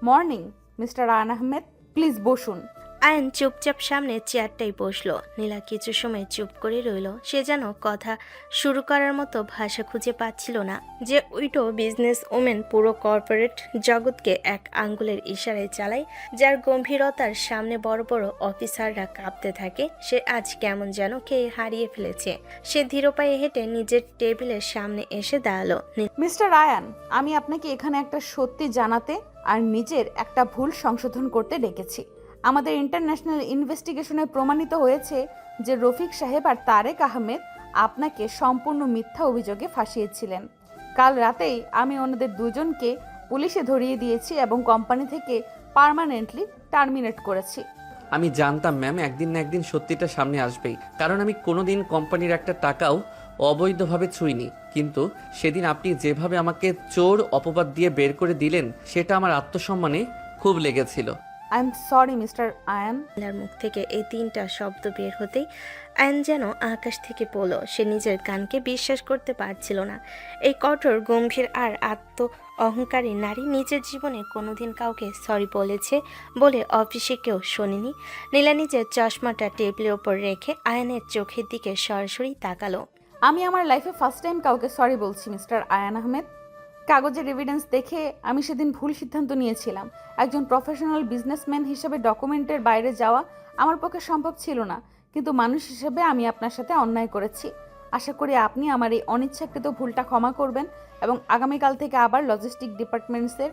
Morning mister ion Ahmed, please বসুন। আয়ন চুপচাপ সামনে চেয়ারটাই বসলো। নীলা কিছু সময় চুপ করে রইল। সে যেন কথা শুরু করার মতো ভাষা খুঁজে পাচ্ছিল না। যে উইটো বিজনেস ওমেন পুরো কর্পোরেট জগৎকে এক আঙ্গুলের ইশারায় চালায়, যার গম্ভীরতার সামনে বড় বড় অফিসাররা কাঁপতে থাকে, সে আজ কেমন যেন কে হারিয়ে ফেলেছে। সে ধীর পায়ে হেঁটে নিজের টেবিলের সামনে এসে দাঁড়ালো। মিস্টার আয়ান, আমি আপনাকে এখানে একটা সত্যি জানাতে আর নিজের একটা ভুল সংশোধন করতে ডেকেছি। আমাদের ইন্টারন্যাশনাল ইনভেস্টিগেশনে প্রমাণিত হয়েছে যে রফিক সাহেব আর তারেক আহমেদ আপনাকে সম্পূর্ণ মিথ্যা অভিযোগে ফাঁসিয়েছিলেন। কাল রাতেই আমি ওনাদের দুজনকে পুলিশে ধরিয়ে দিয়েছি এবং কোম্পানি থেকে পার্মানেন্টলি টার্মিনেট করেছি। আমি জানতাম ম্যাম একদিন না একদিন সত্যিটা সামনে আসবেই, কারণ আমি কোনোদিন কোম্পানির একটা টাকাও অবৈধভাবে ছুঁইনি। কিন্তু সেদিন আপনি যেভাবে আমাকে চোর অপবাদ দিয়ে বের করে দিলেন, সেটা আমার আত্মসম্মানে খুব লেগেছিল। I am sorry mister Ayaan. নীলার মুখ থেকে এই তিনটা শব্দ বের হতেই আয়ন যেন আকাশ থেকে পড়ল। সে নিজের কানকে বিশ্বাস করতে পারছিল না। এই কঠোর, গম্ভীর আর আত্ম অহংকারী নারী নিজের জীবনে কোনোদিন কাউকে সরি বলেছে বলে অফিসে কেউ শোনেনি। নীলা নিজের চশমাটা টেবিলের ওপর রেখে আয়নের চোখের দিকে সরাসরি তাকালো। আমি আমার লাইফে ফার্স্ট টাইম কাউকে সরি বলছি মিস্টার আয়ান আহমেদ। কাগজের এভিডেন্স দেখে আমি সেদিন ভুল সিদ্ধান্ত নিয়েছিলাম। একজন প্রফেশনাল বিজনেসম্যান হিসেবে ডকুমেন্টের বাইরে যাওয়া আমার পক্ষে সম্ভব ছিল না, কিন্তু মানুষ হিসেবে আমি আপনার সাথে অন্যায় করেছি। আশা করি আপনি আমার এই অনিচ্ছাকৃত ভুলটা ক্ষমা করবেন এবং আগামীকাল থেকে আবার লজিস্টিক ডিপার্টমেন্টসের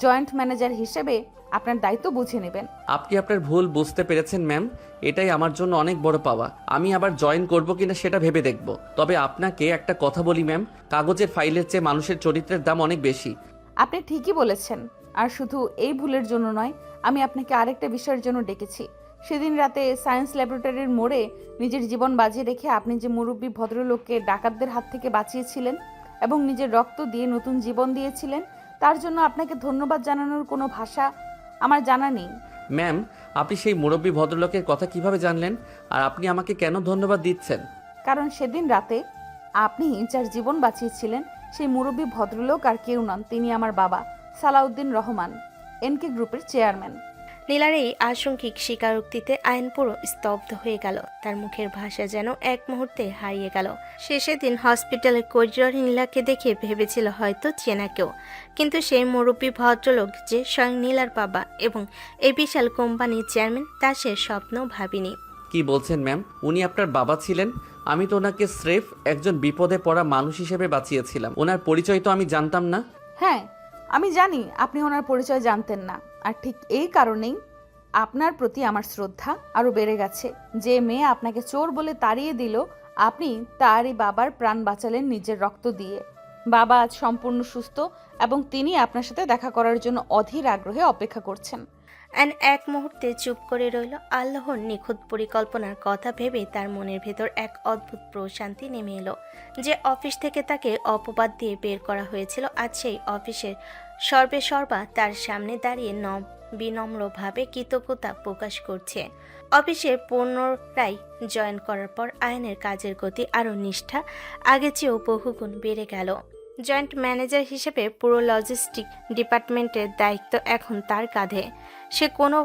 জয়েন্ট ম্যানেজার হিসেবে আপনার দায়িত্ব বুঝে নেবেন। আপনি আপনার ভুল বুঝতে পেরেছেন ম্যাম, এটাই আমার জন্য অনেক বড় পাওয়া। আমি আবার জয়েন করব কিনা সেটা ভেবে দেখব। তবে আপনাকে একটা কথা বলি ম্যাম, কাগজের ফাইলের চেয়ে মানুষের চরিত্রের দাম অনেক বেশি। আপনি ঠিকই বলেছেন, আর শুধু এই ভুলের জন্য নয়, আমি আপনাকে আরেকটা বিষয়ের জন্য ডেকেছি। সেদিন রাতে সায়েন্স ল্যাবরেটরির মোড়ে নিজের জীবন বাজিয়ে রেখে আপনি যে মুরব্বী ভদ্রলোককে ডাকাতদের হাত থেকে বাঁচিয়েছিলেন এবং নিজের রক্ত দিয়ে নতুন জীবন দিয়েছিলেন, তার জন্য আপনাকে ধন্যবাদ জানানোর কোনো ভাষা আমার জানা নেই। ম্যাম, আপনি সেই মুরব্বী ভদ্রলোকের কথা কিভাবে জানলেন? আর আপনি আমাকে কেন ধন্যবাদ দিচ্ছেন? কারণ সেদিন রাতে আপনি যার জীবন বাঁচিয়েছিলেন সেই মুরব্বী ভদ্রলোক আর কেউ নন, তিনি আমার বাবা সালাউদ্দিন রহমান, এনকে গ্রুপের চেয়ারম্যান। নীলার এই আশঙ্কিক স্বীকারোক্তিতে আয়ন পুরো স্তব্ধ হয়ে গেল। তার মুখের ভাষা যেন এক মুহূর্তে হারিয়ে গেল। সে সেদিন হসপিটালের করিডোরে নীলাকে দেখে ভেবেছিল হয়তো চেনা কেউ, কিন্তু সেই মুরব্বী ভদ্রলোক যে স্বয়ং নীলার বাবা এবং এই বিশাল কোম্পানির চেয়ারম্যান তা সে স্বপ্নও ভাবিনি। কি বলছেন ম্যাম? উনি আপনার বাবা ছিলেন? আমি তো ওনাকে স্রেফ একজন বিপদে পড়া মানুষ হিসেবে বাঁচিয়েছিলাম। ওনার পরিচয় তো আমি জানতাম না। হ্যাঁ, আমি জানি আপনি ওনার পরিচয় জানতেন না, আর ঠিক এই কারণেই আপনার প্রতি আমার শ্রদ্ধা আরও বেড়ে গেছে। যে মেয়ে আপনাকে চোর বলে তাড়িয়ে দিল, আপনি তারই বাবার প্রাণ বাঁচালেন নিজের রক্ত দিয়ে। বাবা আজ সম্পূর্ণ সুস্থ এবং তিনি আপনার সাথে দেখা করার জন্য অধীর আগ্রহে অপেক্ষা করছেন। এক মুহূর্তে চুপ করে রইল। আল্লাহর নিখুঁত পরিকল্পনার কথা ভেবে তার মনের ভেতর এক অদ্ভুত প্রশান্তি নেমে এলো। যে অফিস থেকে তাকে অপবাদ দিয়ে বের করা হয়েছিল, আজ সেই অফিসের সর্বেসর্বা তার সামনে দাঁড়িয়ে বিনম্রভাবে কৃতজ্ঞতা প্রকাশ করছে। অফিসে পুনরায় জয়েন করার পর আয়নের কাজের গতি আরও নিষ্ঠা আগের চেয়েও বহুগুণ বেড়ে গেল। জয়েন্ট ম্যানেজার হিসেবে পুরো লজিস্টিক ডিপার্টমেন্টের দায়িত্ব এখন তার কাঁধে। সে কোনো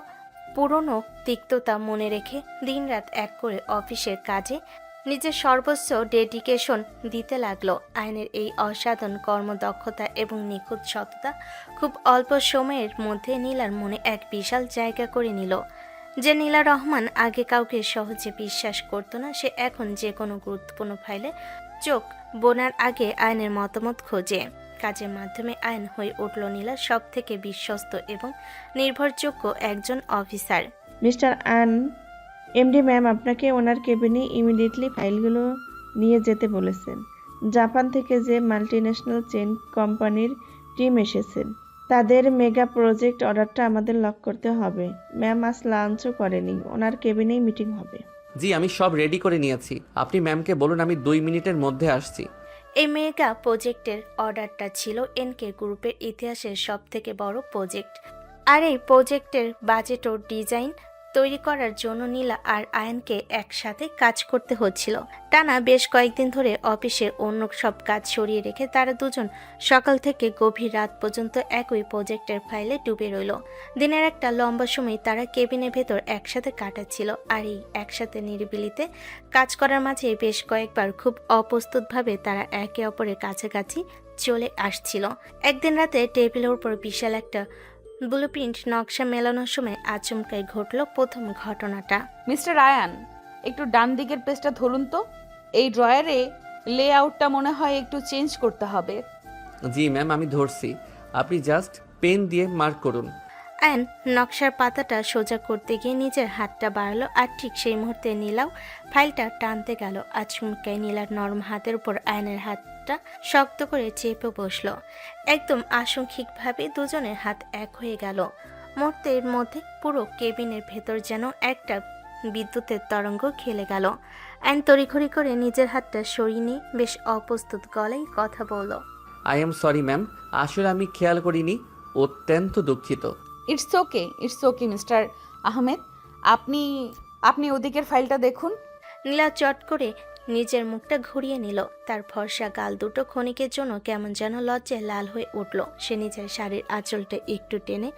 পুরনো তিক্ততা মনে রেখে দিনরাত এক করে অফিসের কাজে নিজের সর্বোচ্চ ডেডিকেশন দিতে লাগলো। আইনের এই অসাধারণ কর্মদক্ষতা এবং নিখুঁত সততা খুব অল্প সময়ের মধ্যে নীলার মনে এক বিশাল জায়গা করে নিল। যে নীলা রহমান আগে কাউকে সহজে বিশ্বাস করত না, সে এখন যে কোনো গুরুত্বপূর্ণ ফাইলে চোখ বোনার আগে আইনের মতামত খোঁজে। কাজের মাধ্যমে আইন হয়ে উঠল নীলার সব থেকে বিশ্বস্ত এবং নির্ভরযোগ্য একজন অফিসার। মিস্টার আন, এমডি ম্যাম আপনাকে ওনার কেবিনে ইমিডিয়েটলি ফাইলগুলো নিয়ে যেতে বলেছেন। জাপান থেকে যে মাল্টিন্যাশনাল চেইন কোম্পানির টিম এসেছেন, তাদের মেগা প্রজেক্ট অর্ডারটা আমাদের লক করতে হবে। ম্যাম আজ লাঞ্চও করেনি, ওনার কেবিনেই মিটিং হবে। জি, আমি সব রেডি করে নিয়েছি। আপনি ম্যামকে বলুন আমি 2 মিনিটের মধ্যে আসছি। এই মেগা প্রজেক্টের অর্ডারটা ছিল এনকে গ্রুপের ইতিহাসের সব থেকে বড় প্রজেক্ট। আর এই প্রজেক্টের বাজেট ও ডিজাইন তৈরি করার জন্য নীলা আর আয়নকে একসাথে কাজ করতে হচ্ছিল। টানা বেশ কয়েকদিন ধরে অফিসের অন্য সব কাজ সরিয়ে রেখে তারা দুজন সকাল থেকে গভীর রাত পর্যন্ত একই প্রজেক্টের ফাইলে ডুবে রইল। দিনের একটা লম্বা সময় তারা কেবিনের ভেতর একসাথে কাটাচ্ছিল। আর এই একসাথে নিরিবিলিতে কাজ করার মাঝে বেশ কয়েকবার খুব অপ্রস্তুতভাবে তারা একে অপরের কাছাকাছি চলে আসছিল। একদিন রাতে টেবিলের উপর বিশাল একটা ব্লুপ্রিন্ট নকশা মেলানোর সময় আচমকাই ঘটল প্রথম ঘটনাটা। মিস্টার আয়ান, একটু ডান দিকের পেজটা ধরুন তো। এই ড্রয়ারে লেআউটটা মনে হয় একটু চেঞ্জ করতে হবে। জি ম্যাম, আমি ধরছি। আপনি জাস্ট পেন দিয়ে মার্ক করুন। আয়ন নকশার পাতাটা সোজা করতে গিয়ে নিজের হাতটা বাড়ালো, আর ঠিক সেই মুহূর্তে নীলাও ফাইলটা টানতে গেল। আচমকাই নীলার নরম হাতের উপর আয়নের হাতটা শক্ত করে চেপে বসলো। একদম আশঙ্কিকভাবে দুজনের হাত এক হয়ে গেল। মুহূর্তের মধ্যে পুরো কেবিনের ভেতর যেন একটা বিদ্যুতের তরঙ্গ খেলে গেল। আয়ন তড়িঘড়ি করে নিজের হাতটা সরিয়ে নিয়ে বেশ অপ্রস্তুত গলায় কথা বলল। আই এম সরি ম্যাম, আসলে আমি খেয়াল করিনি। অত্যন্ত দুঃখিত। ইটস ওকে মিস্টার আহমেদ, আপনি ওদিকের ফাইলটা দেখুন। নীলা চট করে নিজের মুখটা ঘুরিয়ে নিল। তার ফর্সা গাল দুটো ক্ষণিকের জন্য কেমন যেন লজ্জায় লাল হয়ে উঠল। সে নিজের শাড়ির আঁচলটা একটু টেনে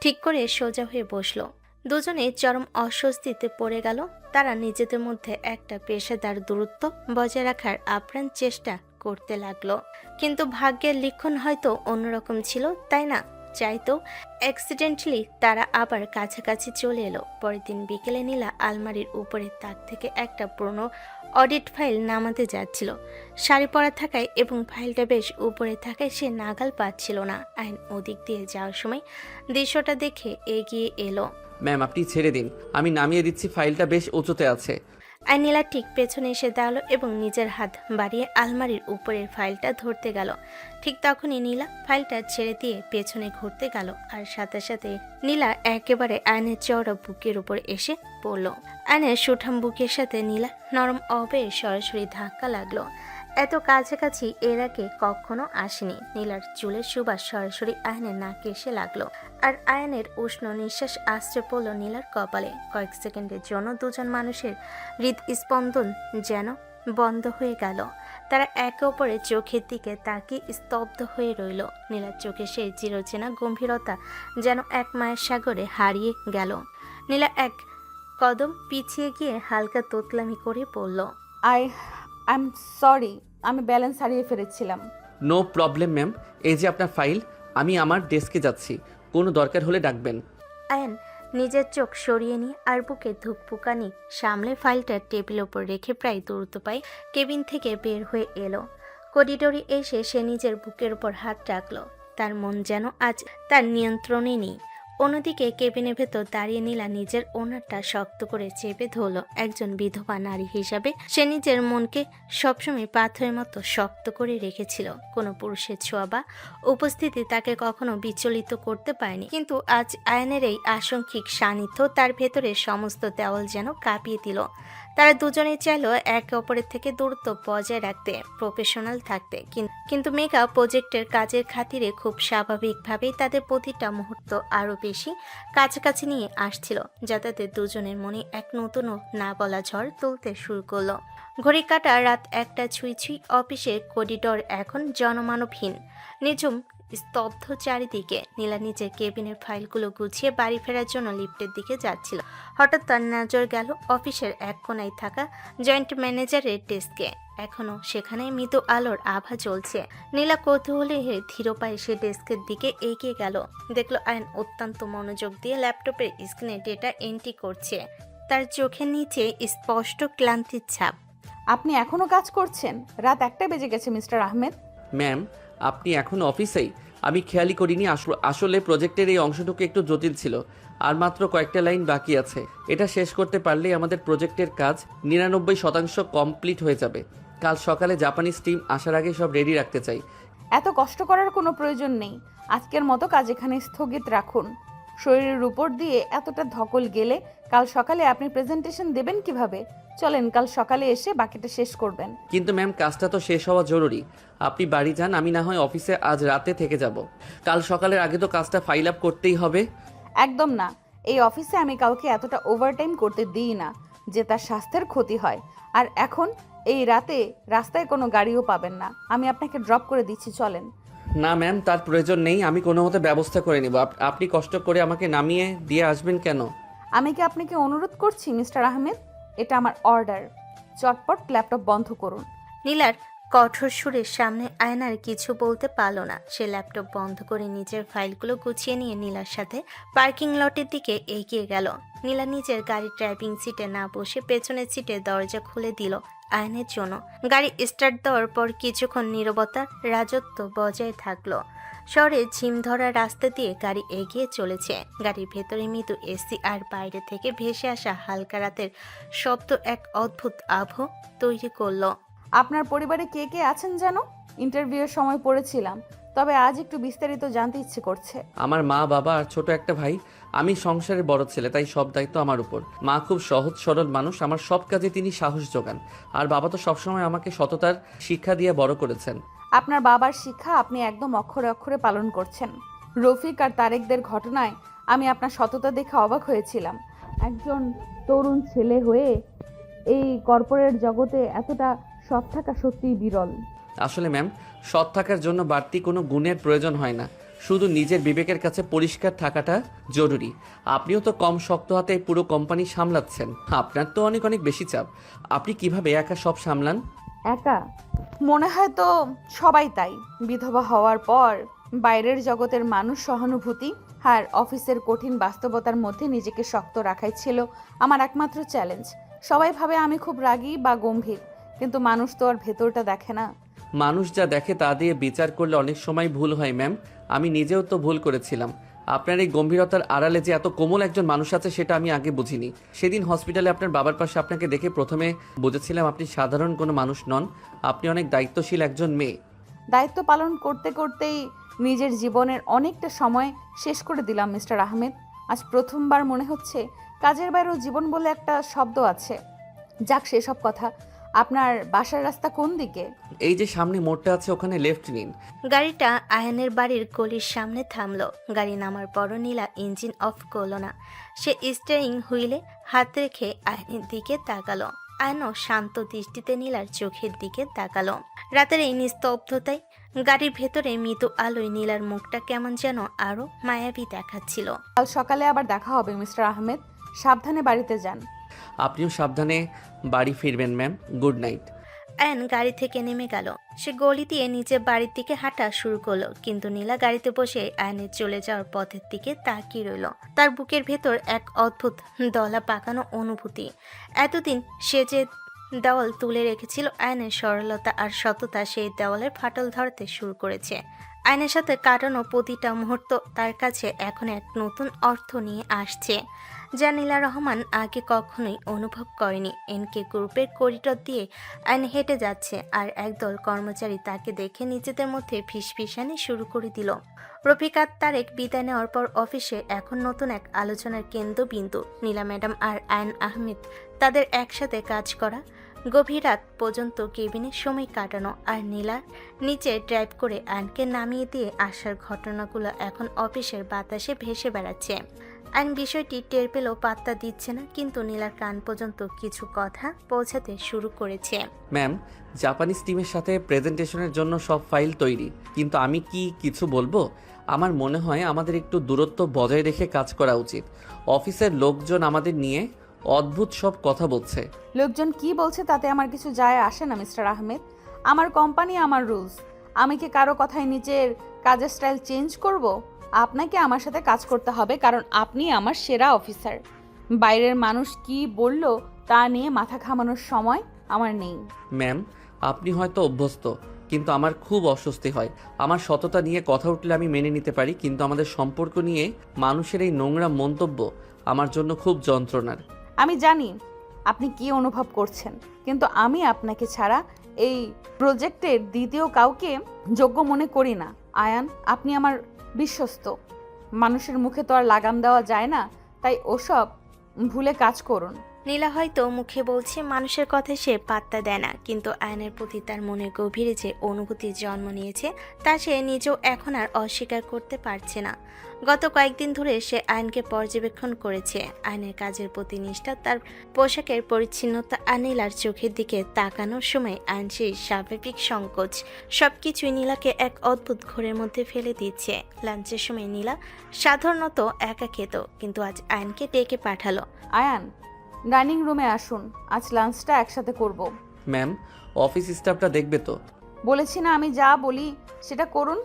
ঠিক করে সোজা হয়ে বসলো। দুজনে চরম অস্বস্তিতে পড়ে গেল। তারা নিজেদের মধ্যে একটা পেশাদার দূরত্ব বজায় রাখার আপ্রাণ চেষ্টা করতে লাগলো, কিন্তু ভাগ্যের লিখন হয়তো অন্যরকম ছিল, তাই না? চাইতো অ্যাক্সিডেন্টালি তারা আবার কাছাকাছি চলে এলো। পরের দিন বিকেলে নীলা আলমারির উপরের তাক থেকে একটা পুরনো অডিট ফাইল নামাতে যাচ্ছিল। শাড়ি পরা থাকায় এবং ফাইলটা বেশ উপরে থাকায় সে নাগাল পাচ্ছিল না। আইন ওদিক দিয়ে যাওয়ার সময় দৃশ্যটা দেখে এগিয়ে এলো। ম্যাম আপনি ছেড়ে দিন, আমি নামিয়ে দিচ্ছি। ফাইলটা বেশ উঁচুতে আছে। আর নীলা ঠিক পেছনে এসে দাঁড়ালো এবং নিজের হাত বাড়িয়ে আলমারির উপরের ফাইলটা ধরতে গেল। ঠিক তখনই নীলা ফাইলটা ছেড়ে দিয়ে পেছনে ঘুরতে গেল, আর সাথে সাথে নীলা একেবারে আয়নের চওড়া বুকের উপর এসে পড়ল। আয়নের সুঠাম বুকের সাথে নীলা নরম অবে সরাসরি ধাক্কা লাগলো। এত কাছাকাছি এর আগে কখনো আসেনি। নীলার চুলের সুবাস সরাসরি আয়নের নাকে এসে লাগলো, আর আয়নের উষ্ণ নিঃশ্বাস আশ্রে পড়ল নীলার কপালে। কয়েক সেকেন্ডের জন্য দুজন মানুষের হৃদস্পন্দন যেন বন্ধ হয়ে গেল। তারা একে অপরের চোখের দিকে তাকিয়ে স্তব্ধ হয়ে রইল। নীলার চোখে সেই চিরচেনা গম্ভীরতা যেন এক মায়ের সাগরে হারিয়ে গেল। নীলা এক কদম পিছিয়ে গিয়ে হালকা তোতলামি করে পড়ল, আই এম সরি, আমি ব্যালেন্স হারিয়ে ফেলেছিলাম। নো প্রবলেম ম্যাম, এই যে আপনার ফাইল, আমি আমার ডেস্কে যাচ্ছি, কোনো দরকার হলে ডাকবেন। আয়ন নিজের চোখ সরিয়ে নিয়ে আর বুকে ধুকপুকানি সামলে ফাইলটা টেবিলের ওপর রেখে প্রায় দ্রুত পায়ে কেবিন থেকে বের হয়ে এলো। করিডোরে এসে সে নিজের বুকের উপর হাত রাখলো। তার মন যেন আজ তার নিয়ন্ত্রণে নেই। অন্যদিকে কেবিনের ভেতর দাঁড়িয়ে নীলা নিজের ওনারটা শক্ত করে চেপে ধরল। একজন বিধবা নারী হিসাবে সে নিজের মনকে সবসময় পাথরের মতো শক্ত করে রেখেছিল। কোনো পুরুষের ছোঁয়া বা উপস্থিতি তাকে কখনো বিচলিত করতে পারেনি, কিন্তু আজ আয়নের এই আশঙ্কিক সান্নিধ্য তার ভেতরে সমস্ত দেওয়াল যেন কাঁপিয়ে দিল। তারা দুজনেই চাইল একে অপরের থেকে দূরত্ব বজায় রাখতে, প্রফেশনাল থাকতে, কিন্তু মেগা প্রজেক্টের কাজের খাতিরে খুব স্বাভাবিকভাবেই তাদের প্রতিটা মুহূর্ত আরও বেশি কাছাকাছি নিয়ে আসছিল, যা তাদের দুজনের মনে এক নতুন ও না বলা ঝড় তুলতে শুরু করলো। ঘড়ি কাটা রাত 1টা ছুঁই ছুঁই। অফিসের করিডোর এখন জনমানবহীন, নিঝুম স্তব্ধ চারিদিকে। নীলা নিজের কেবিনের ফাইলগুলো গুছিয়ে বাড়ি ফেরার জন্য লিফটের দিকে যাচ্ছিল। হঠাৎ তার নজর গেল অফিসের এক কোণায় থাকা জয়েন্ট ম্যানেজারের ডেস্কে। এখনো সেখানে মৃদু আলোর আভা জ্বলছে। নীলা কৌতূহলে ধীর পায়ে সে ডেস্কের দিকে এগিয়ে গেল। দেখলো আয়ন অত্যন্ত মনোযোগ দিয়ে ল্যাপটপের স্ক্রিনে ডেটা এন্ট্রি করছে। তার চোখের নিচে স্পষ্ট ক্লান্তির ছাপ। আপনি এখনো কাজ করছেন? রাত 1টা বেজে গেছে মিস্টার আহমেদ। ম্যাম, আপনি এখন অফিসেই? আমি খেয়ালই করিনি। আসলে প্রজেক্টের এই অংশটুকু একটু জটিল ছিল, আর মাত্র কয়েকটা লাইন বাকি আছে। এটা শেষ করতে পারলেই আমাদের প্রজেক্টের কাজ 99% কমপ্লিট হয়ে যাবে। কাল সকালে জাপানিজ টিম আসার আগে সব রেডি রাখতে চাই। এত কষ্ট করার কোনো প্রয়োজন নেই। আজকের মতো কাজ এখানে স্থগিত রাখুন। শরীরের উপর দিয়ে এতটা ধকল গেলে কাল সকালে আপনি প্রেজেন্টেশন দেবেন কিভাবে? চলেন কাল সকালে এসে বাকিটা শেষ করবেন। কিন্তু ম্যাম, কাজটা তো শেষ হওয়া জরুরি। আপনি বাড়ি যান, আমি না হয় অফিসে আজ রাতে থেকে যাব। কাল সকালের আগে তো কাজটা ফাইল আপ করতেই হবে। একদম না, এই অফিসে আমি কাউকে এতটা ওভারটাইম করতে দিই না যে তার স্বাস্থ্যের ক্ষতি হয়। আর এখন এই রাতে রাস্তায় কোনো গাড়িও পাবেন না। আমি আপনাকে ড্রপ করে দিচ্ছি, চলেন। না ম্যাম, তার প্রয়োজন নেই। আমি কোনো মতে ব্যবস্থা করে নেব। আপনি কষ্ট করে আমাকে নামিয়ে দিয়ে আসবেন কেন? আমি কি আপনাকে অনুরোধ করছি মিস্টার আহমেদ? এটা আমার অর্ডার। চটপট ল্যাপটপ বন্ধ করুন। নীলার কঠোর সুরের সামনে আয়নার কিছু বলতে পারল না। সে ল্যাপটপ বন্ধ করে নিজের ফাইলগুলো গুছিয়ে নিয়ে নীলার সাথে পার্কিং লটের দিকে এগিয়ে গেল। নীলা নিজের গাড়ির ড্রাইভিং সিটে না বসে পেছনের সিটে দরজা খুলে দিল আয়নের জন্য। গাড়ি স্টার্ট দেওয়ার পর কিছুক্ষণ নীরবতার রাজত্ব বজায় থাকলো। শহরে ঝিম ধরা রাস্তা দিয়ে গাড়ি এগিয়ে চলেছে। গাড়ির ভেতরে মৃদু এসি আর বাইরে থেকে ভেসে আসা হালকা রাতের শব্দ এক অদ্ভুত আবহ তৈরি করলো। আপনার পরিবারে কে কে আছেন যেন? ইন্টারভিউয়ের সময় পড়েছিলাম, তবে আজ একটু বিস্তারিত জানতে ইচ্ছে করছে। আমার মা, বাবা আর ছোট একটা ভাই। আমি সংসারের বড় ছেলে, তাই সব দায়িত্ব আমার উপর। মা খুব সহজ সরল মানুষ, আমার সব কাজে তিনি সাহস যোগান। আর বাবা তো সবসময় আমাকে সততার শিক্ষা দিয়ে বড় করেছেন। আপনার বাবার শিক্ষা আপনি একদম অক্ষরে অক্ষরে পালন করছেন। রফিক আর তারেকদের ঘটনায় আমি আপনার সততা দেখে অবাক হয়েছিলাম। একজন তরুণ ছেলে হয়ে এই কর্পোরেট জগতে এতটা সৎ থাকা সত্যিই বিরল। আসলে ম্যাম, সৎ থাকার জন্য বাড়তি কোনো গুণের প্রয়োজন হয় না, শুধু নিজের বিবেকের কাছে পরিষ্কার থাকাটা জরুরি। আপনিও তো কম শক্ত হাতে পুরো কোম্পানি সামলাচ্ছেন। আপনার তো অনেক অনেক বেশি চাপ। আপনি কিভাবে একা সব সামলান? একা? মনে হয় তো সবাই তাই। বিধবা হওয়ার পর বাইরের জগতের মানুষ সহানুভূতি আর অফিসের কঠিন বাস্তবতার মধ্যে নিজেকে শক্ত রাখাই ছিল আমার একমাত্র চ্যালেঞ্জ। সবাই ভাবে আমি খুব রাগী বা গম্ভীর, কিন্তু মানুষ তো আর ভেতরটা দেখে না। মানুষ যা দেখে তা দিয়ে বিচার করলে অনেক সময় ভুল হয় ম্যাম। আমি নিজেও তো ভুল করেছিলাম। আপনার এই গম্ভীরতার আড়ালে যে এত কোমল একজন মানুষ আছে সেটা আমি আগে বুঝিনি। সেদিন হসপিটালে আপনার বাবার পাশে আপনাকে দেখে প্রথমে বুঝেছিলাম আপনি সাধারণ কোনো মানুষ নন, আপনি অনেক দায়িত্বশীল একজন মেয়ে। দায়িত্ব পালন করতে করতেই নিজের জীবনের অনেকটা সময় শেষ করে দিলাম মিস্টার আহমেদ। আজ প্রথমবার মনে হচ্ছে কাজের বাইরেও জীবন বলে একটা শব্দ আছে। যাক, সেসব কথা। আপনার বাসার রাস্তা কোন দিকে? এই যে সামনে মোড়টা আছে ওখানে লেফট নিন। গাড়িটা আয়ানের বাড়ির গলির সামনে থামলো। গাড়ি নামার পরও নীলা ইঞ্জিন অফ করলো না। সে স্টিয়ারিং হুইলে হাত রেখে আয়নের দিকে তাকালো। আয়নও শান্ত দৃষ্টিতে নীলার চোখের দিকে তাকালো। রাতের এই নিস্তব্ধতায় গাড়ির ভেতরে মৃদু আলোয় নীলার মুখটা কেমন যেন আরো মায়াবী দেখাচ্ছিল। কাল সকালে আবার দেখা হবে মিস্টার আহমেদ, সাবধানে বাড়িতে যান। আপনিও সাবধানে বাড়ি ফিরবেন ম্যাম। Good night. আয়ন গাড়ি থেকে নেমে গেল। সে গলি দিয়ে নিজের বাড়ির দিকে হাঁটা শুরু করলো, কিন্তু নীলা গাড়িতে বসে আয়নের চলে যাওয়ার পথের দিকে তাকিয়ে রইল। তার বুকের ভেতর এক অদ্ভুত দলা পাকানো অনুভূতি। এতদিন সে যে দেওয়াল তুলে রেখেছিল আয়নের সরলতা আর সততা সেই দেওয়ালের ফাটল ধরতে শুরু করেছে। আয়নের সাথে কাটানো প্রতিটা মুহূর্ত তার কাছে এখন এক নতুন অর্থ নিয়ে আসছে, যা নীলা রহমান আগে কখনোই অনুভব করেনি। এনকে গ্রুপের করিডর দিয়ে আয়ন হেঁটে যাচ্ছে, আর একদল কর্মচারী তাকে দেখে নিজেদের মধ্যে ফিসফিসানি শুরু করে দিল। রফিকাত তারেক বিদায় নেওয়ার পর অফিসে এখন নতুন এক আলোচনার কেন্দ্রবিন্দু নীলা ম্যাডাম আর আয়ন আহমেদ। তাদের একসাথে কাজ করা, গভীর রাত পর্যন্ত কেবিনে সময় কাটানো, আর নীলা নিচে ড্রাইভ করে আয়নকে নামিয়ে দিয়ে আসার ঘটনাগুলো এখন অফিসের বাতাসে ভেসে বেড়াচ্ছে। আইন বিষয়টি টের পেলেও পাত্তা দিচ্ছে না, কিন্তু নীলার কান পর্যন্ত কিছু কথা পৌঁছাতে শুরু করেছে। ম্যাম, জাপানিজ টিমের সাথে প্রেজেন্টেশনের জন্য সব ফাইল তৈরি, কিন্তু আমি কি কিছু বলবো? আমার মনে হয় আমাদের একটু দূরত্ব বজায় রেখে কাজ করা উচিত। অফিসের লোকজন আমাদের নিয়ে অদ্ভুত সব কথা বলছে। লোকজন কি বলছে তাতে আমার কিছু যায় আসে না মিস্টার আহমেদ। আমার কোম্পানি, আমার রুলস। আমি কি কারো কথায় নিজের কাজের স্টাইল চেঞ্জ করব? আপনাকে আমার সাথে কাজ করতে হবে, কারণ আপনি আমার সেরা অফিসার। বাইরের মানুষ কি বলল তা নিয়ে মাথা ঘামানোর সময় আমার নেই। ম্যাম, আপনি হয়তো অভ্যস্ত, কিন্তু আমার খুব অস্বস্তি হয়। আমার সততা নিয়ে কথা উঠলে আমি মেনে নিতে পারি, কিন্তু আমাদের সম্পর্ক নিয়ে মানুষের এই নোংরা মন্তব্য আমার জন্য খুব যন্ত্রণার। আমি জানি আপনি কি অনুভব করছেন, কিন্তু আমি আপনাকে ছাড়া এই প্রজেক্টের দ্বিতীয় কাউকে যোগ্য মনে করি না। আয়ান, আপনি আমার বিশ্বস্ত। মানুষের মুখে তো আর লাগাম দেওয়া যায় না, তাই ওসব ভুলে কাজ করুন। নীলা হয়তো মুখে বলছে মানুষের কথা সে পাত্তা দেয় না, কিন্তু আয়নের প্রতি তার মনের গভীরে যে অনুভূতির জন্ম নিয়েছে তা সে নিজেও এখন আর অস্বীকার করতে পারছে না। গত কয়েকদিন ধরে সে আয়নকে পর্যবেক্ষণ করেছে। আয়নের কাজের প্রতি নিষ্ঠা, তার পোশাকের পরিচ্ছন্নতা আর নীলার চোখের দিকে তাকানোর সময় আয়ন সেই স্বাভাবিক সংকোচ সবকিছুই নীলাকে এক অদ্ভুত ঘোরের মধ্যে ফেলে দিচ্ছে। লাঞ্চের সময় নীলা সাধারণত একা খেত, কিন্তু আজ আয়নকে ডেকে পাঠালো। আয়ান, ডাইনিং রুমে আসুন, আজ লাঞ্চটা একসাথে করব। ম্যাম, অফিস স্টাফটা দেখবে তো? বলেছি না আমি যা বলি সেটা করুন।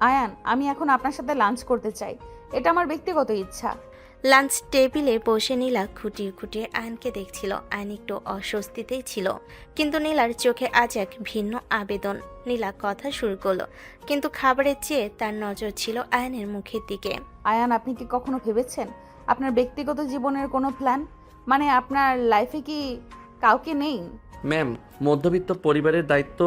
আয়ান, আমি এখন আপনার সাথে লাঞ্চ করতে চাই, এটা আমার ব্যক্তিগত ইচ্ছা। লাঞ্চ টেবিলে বসে নীলা খুঁটিয়ে খুঁটিয়ে আয়নকে দেখছিল। আয়ন একটু অস্বস্তিতেই ছিল, কিন্তু নীলার চোখে আজ এক ভিন্ন আবেদন। নীলা কথা শুরু করলো, কিন্তু খাবারের চেয়ে তার নজর ছিল আয়নের মুখের দিকে। আয়ান, আপনি কি কখনো ভেবেছেন আপনার ব্যক্তিগত জীবনের কোনো প্ল্যান? মানে আপনার লাইফে কি কাউকে নেই? ম্যাম, মধ্যবিত্ত পরিবারের দায়িত্ব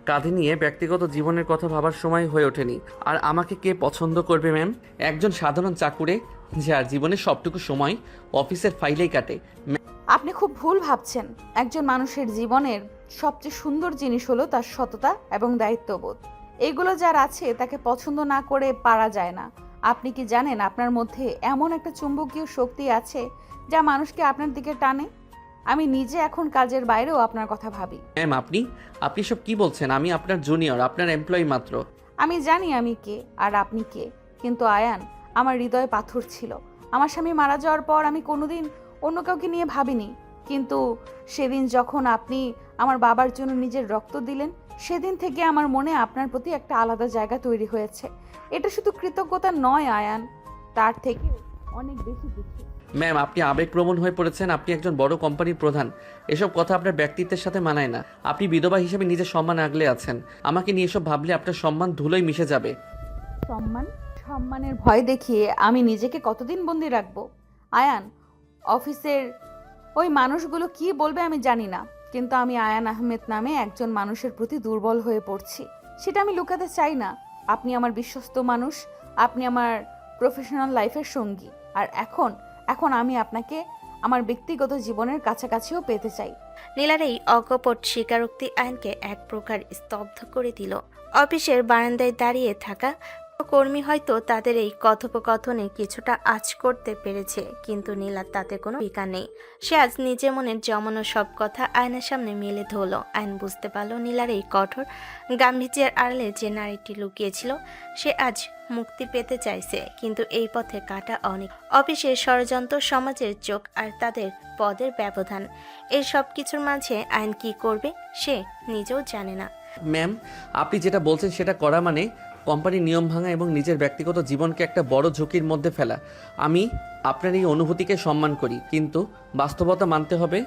কাঁধে নিয়ে ব্যক্তিগত জীবনের কথা ভাবার সময় হয়ে ওঠেনি। আর আমাকে কে পছন্দ করবে ম্যাম? একজন সাধারণ চাকুরে যার জীবনের সবটুকু সময় অফিসের ফাইলেই কাটে। আপনি খুব ভুল ভাবছেন। একজন মানুষের জীবনের সবচেয়ে সুন্দর জিনিস হলো তার সততা এবং দায়িত্ববোধ। এগুলো যার আছে তাকে পছন্দ না করে পারা যায় না। আপনি কি জানেন আপনার মধ্যে এমন একটা চুম্বকীয় শক্তি আছে যা মানুষকে আপনার দিকে টানে? আমি নিজে এখন কাজের বাইরেও আপনার কথা ভাবি। ম্যাম, আপনি সব কি বলছেন? আমি আপনার জুনিয়র, আপনার এমপ্লয়ি মাত্র। আমি জানি আমি কে আর আপনি কে, কিন্তু আয়ান, আমার হৃদয়ে পাথর ছিল। আমার স্বামী মারা যাওয়ার পর আমি কোনোদিন অন্য কাউকে নিয়ে ভাবিনি, কিন্তু সেদিন যখন আপনি আমার বাবার জন্য নিজের রক্ত দিলেন, সেদিন থেকে আমার মনে আপনার প্রতি একটা আলাদা জায়গা তৈরি হয়েছে। এটা শুধু কৃতজ্ঞতা নয় আয়ান, তার থেকে অনেক বেশি কিছু। ম্যাম, আপনি আবেগপ্রবণ হয়ে পড়েছেন। আপনি একজন বড় কোম্পানির প্রধান, এসব কথা আপনার ব্যক্তিত্বের সাথে মানায় না। আপনি বিধবা হিসেবে নিজের সম্মান আগলে আছেন। আমাকে নিয়ে এসব ভাবলে আপনার সম্মান ধুলোয় মিশে যাবে। সম্মানের ভয় দেখিয়ে আমি নিজেকে কতদিন বন্দি রাখবো? আয়ান, অফিসের ওই মানুষগুলো কি বলবে আমি জানি না, কিন্তু আমি আয়ান আহমেদ নামে একজন মানুষের প্রতি দুর্বল হয়ে পড়ছি। সেটা আমি লুকাতে চাই না। আপনি আমার বিশ্বস্ত মানুষ, আপনি আমার প্রফেশনাল লাইফের সঙ্গী। আর এখন আমি আপনাকে আমার ব্যক্তিগত জীবনের কাছাকাছিও পেতে চাই। নীলার এই অকপট স্বীকারোক্তি আয়নকে এক প্রকার স্তব্ধ করে দিল। অফিসের বারান্দায় দাঁড়িয়ে থাকা কর্মী হয়তো তাদের এই কথোপকথনে কিছুটা আঁচ করতে পেরেছে, কিন্তু নীলার তাতে কোনো বিকার নেই। সে আজ নিজে মনের জমানো সব কথা আয়নার সামনে মেলে ধরল। আয়ন বুঝতে পারল নীলার এই কঠোর গাম্ভীর্যের আড়ালে যে নারীটি লুকিয়েছিল সে আজ মুক্তি পেতে চাইছে, কিন্তু এই পথে কাটা অনেক। অফিসের ষড়যন্ত্র, সমাজের চোখ আর তাদের পদের ব্যবধান, এই সব কিছুর মাঝে আয়ন কি করবে সে নিজেও জানে না। ম্যাম, আপনি যেটা বলছেন সেটা করা মানে কোম্পানির নিয়ম ভাঙা এবং নিজের ব্যক্তিগত জীবনকে একটা বড় ঝুঁকির মধ্যে ফেলা। আমি আপনার এই অনুভূতিকে সম্মান করি, কিন্তু বাস্তবতা মানতে হবে।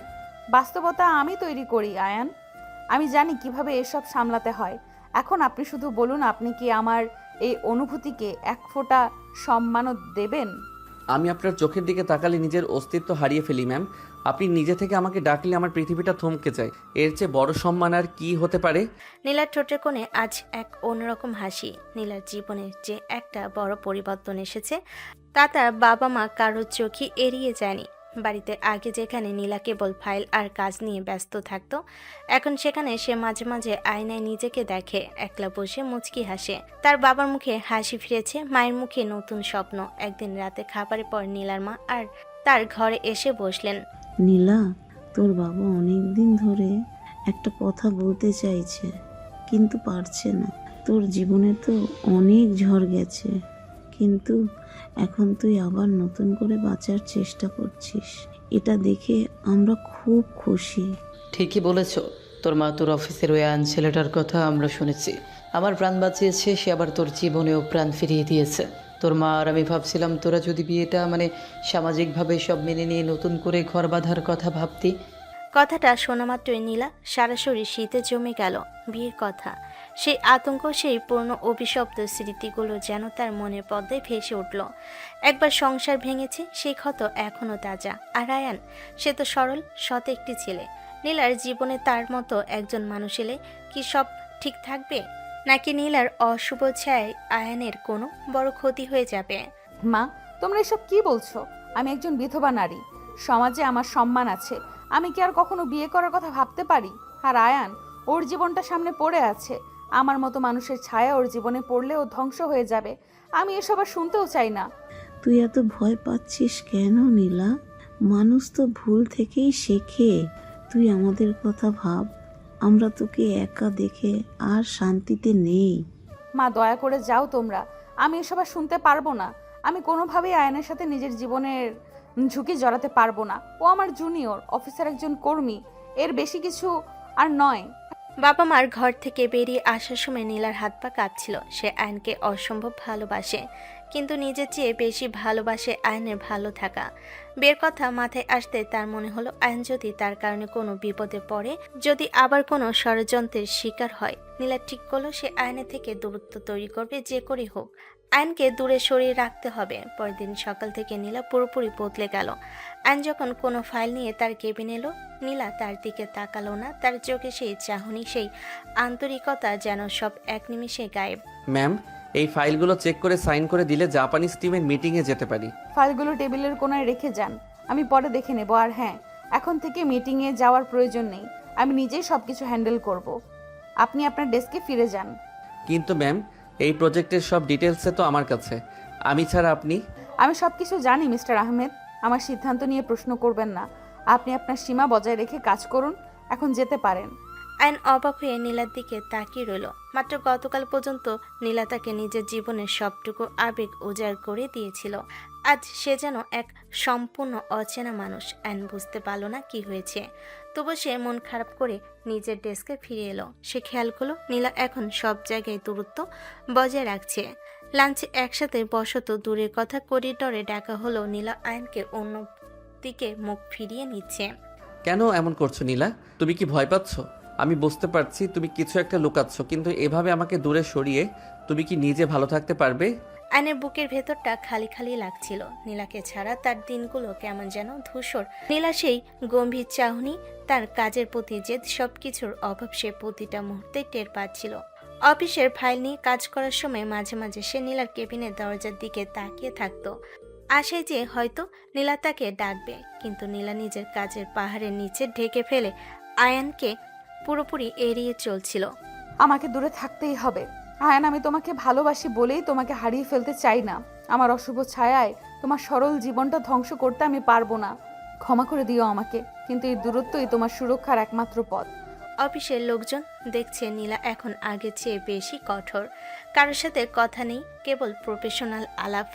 বাস্তবতা আমি তৈরি করি আয়ান। আমি জানি কিভাবে এসব সামলাতে হয়। এখন আপনি শুধু বলুন, আপনি কি আমার এই অনুভূতিকে এক ফোঁটা সম্মানও দেবেন? আমি আপনার চোখের দিকে তাকালে নিজের অস্তিত্ব হারিয়ে ফেলি ম্যাম। আপনি নিজে থেকে আমাকে ডাকলে আমার পৃথিবীটা থমকে যায়। এর চেয়ে বড় সম্মান আর কি হতে পারে? নীলার ঠোঁটের কোণে আজ এক অন্যরকম হাসি। নীলার জীবনে যে একটা বড় পরিবর্তন এসেছে তা তার বাবা মা কারোর চোখই এড়িয়ে যায়নি। বাড়িতে আগে যেখানে নীলা কেবল ফাইল আর কাজ নিয়ে ব্যস্ত থাকতো, এখন সেখানে সে মাঝে মাঝে আয়নায় নিজেকে দেখে, একলা বসে মুচকি হাসে। তার বাবার মুখে হাসি ফিরেছে, মায়ের মুখে নতুন স্বপ্ন। একদিন রাতে খাবারের পর নীলার মা আর তার ঘরে এসে বসলেন। নীলা, তোর বাবা অনেক দিন ধরে একটা কথা বলতে চাইছে কিন্তু পারছে না। তোর জীবনে তো অনেক ঝড় গেছে, কিন্তু এখন তুই আবার নতুন করে বাঁচার চেষ্টা করছিস। এটা দেখে আমরা খুব খুশি। ঠিকই বলেছ, তোর মা তোর অফিসের ওই আন ছেলেটার কথা আমরা শুনেছি। আমার প্রাণ বাঁচিয়েছে, সে আবার তোর জীবনেও প্রাণ ফিরিয়ে দিয়েছে। তোর মা আর আমি ভাবছিলাম তোরা যদি বিয়েটা সামাজিকভাবে সব মেনে নিয়ে নতুন করে ঘর বাঁধার কথা ভাবতি। কথাটা শোনা মাত্রই নীলা সারাশরী শীতে জমে গেল। বিয়ের কথা, সেই আতঙ্ক, সেই পুরনো অভিশপ্ত স্মৃতিগুলো যেন তার মনের পর্দায় ভেসে উঠল। একবার সংসার ভেঙেছে, সেই ক্ষত এখনও তাজা। আর আয়ান, সে তো সরল সৎ একটি ছেলে। নীলার জীবনে তার মতো একজন মানুষ এলে কি সব ঠিক থাকবে, নাকি নীলার অশুভ ছায় আয়ানের কোনো বড় ক্ষতি হয়ে যাবে? মা, তোমরা এসব কি বলছো? আমি একজন বিধবা নারী, সমাজে আমার সম্মান আছে। আমি কি আর কখনো বিয়ে করার কথা ভাবতে পারি? আর আয়ান, ওর জীবনটা সামনে পড়ে আছে। আমার মতো মানুষের ছায়া ওর জীবনে পড়লে ও ধ্বংস হয়ে যাবে। আমি এসব আর শুনতেও চাই না। তুই এত ভয় পাচ্ছিস কেন নীলা? মানুষ তো ভুল থেকেই শেখে। তুই আমাদের কথা ভাব, আমরা তোকে একা দেখে আর শান্তিতে নেই। মা, দয়া করে যাও তোমরা। আমি এসব আর শুনতে পারবো না। আমি কোনোভাবেই আয়নের সাথে নিজের জীবনের ঝুঁকি জড়াতে পারবো না। ও আমার জুনিয়র অফিসার, একজন কর্মী, এর বেশি কিছু আর নয়। বাবা মার ঘর থেকে বেরিয়ে আসার সময় নীলার হাত পা কাঁপছিল। সে আয়নকে অসম্ভব ভালোবাসে, কিন্তু নিজের চেয়ে বেশি ভালোবাসে আয়নের ভালো থাকা। বের কথা মাথায় আসতে তার মনে হলো, আয়ন যদি তার কারণে কোনো বিপদে পড়ে, যদি আবার কোনো ষড়যন্ত্রের শিকার হয়। নীলা ঠিক করলো সে আয়নের থেকে দূরত্ব তৈরি করবে, যে করে হোক আয়নকে দূরে সরিয়ে রাখতে হবে। পরের দিন সকাল থেকে নীলা পুরোপুরি বদলে গেল। আয়ন যখন কোনো ফাইল নিয়ে তার কেবিন এলো, নীলা তার দিকে তাকালো না। তার চোখে সেই চাহনি, সেই আন্তরিকতা যেন সব এক নিমিষে গায়েব। ম্যাম, এই ফাইলগুলো চেক করে সাইন করে দিলে জাপানিজ টিমের মিটিংয়ে যেতে পারি। ফাইলগুলো টেবিলের কোনায় রেখে যান, আমি পরে দেখে নেব। আর হ্যাঁ, এখন থেকে মিটিংয়ে যাওয়ার প্রয়োজন নেই। আমি নিজেই সব কিছু হ্যান্ডেল করব। আপনি আপনার ডেস্কে ফিরে যান। কিন্তু ম্যাম, এই প্রজেক্টের সব ডিটেলসে তো আমার কাছে। আমি ছাড়া আপনি? আমি সব কিছু জানি মিস্টার আহমেদ। আমার সিদ্ধান্ত নিয়ে প্রশ্ন করবেন না। আপনি আপনার সীমা বজায় রেখে কাজ করুন। এখন যেতে পারেন। আয়ন অবাক হয়ে নীলার দিকে তাকিয়ে রইল। মাত্র গতকাল পর্যন্ত নীলা তাকে নিজের জীবনের সবটুকু আবেগ উজাড় করে দিয়েছিল। আজ সে যেন এক সম্পূর্ণ অচেনা মানুষ। আয়ন বুঝতে পারল না কি হয়েছে, তবু সে মন খারাপ করে নিজের ডেস্কে ফিরে এলো। সে খেয়াল করলো নীলা এখন সব জায়গায় দূরত্ব বজায় রাখছে। লাঞ্চে একসাথে বসত দূরের কথা, করিডরে ডাকা হলো, নীলা আয়নকে অন্য দিকে মুখ ফিরিয়ে নিচ্ছে। কেন এমন করছো নীলা? তুমি কি ভয় পাচ্ছ? আমি বুঝতে পারছি তুমি কিছু একটা লুকাচ্ছ, কিন্তু এভাবে আমাকে দূরে সরিয়ে তুমি কি নিজে ভালো থাকতে পারবে? আয়নের বুকের ভেতরটা খালি খালি লাগছিল। নীলাকে ছাড়া তার দিনগুলো কেমন যেন ধূসর। নীলা সেই গম্ভীর চাহনি, তার কাজের প্রতি জেদ, সবকিছুর অভাব সে প্রতিটা মুহূর্তে টের পাচ্ছিল। অফিসের ফাইল নিয়ে কাজ করার সময় মাঝে মাঝে সে নীলার কেবিনের দরজার দিকে তাকিয়ে থাকতো। আশায় যে হয়তো নীলা তাকে ডাকবে, কিন্তু নীলা নিজের কাজের পাহাড়ের নিচে ঢেকে ফেলে আয়ানকে পুরোপুরি এড়িয়ে চলছিল। আমাকে দূরে থাকতেই হবে। আয়ান, আমি তোমাকে ভালোবাসি বলেই তোমাকে হারিয়ে ফেলতে চাই না। আমার অশুভ ছায়ায় তোমার সরল জীবনটা ধ্বংস করতে আমি পারবো না। ক্ষমা করে দিও আমাকে, কিন্তু এই দূরত্বই তোমার সুরক্ষার একমাত্র পথ। অফিসের লোকজন দেখছে নীলা এখন আগের চেয়ে বেশি কঠোর। কারোর সাথে কথা নেই, কেবল প্রফেশনাল আলাপ।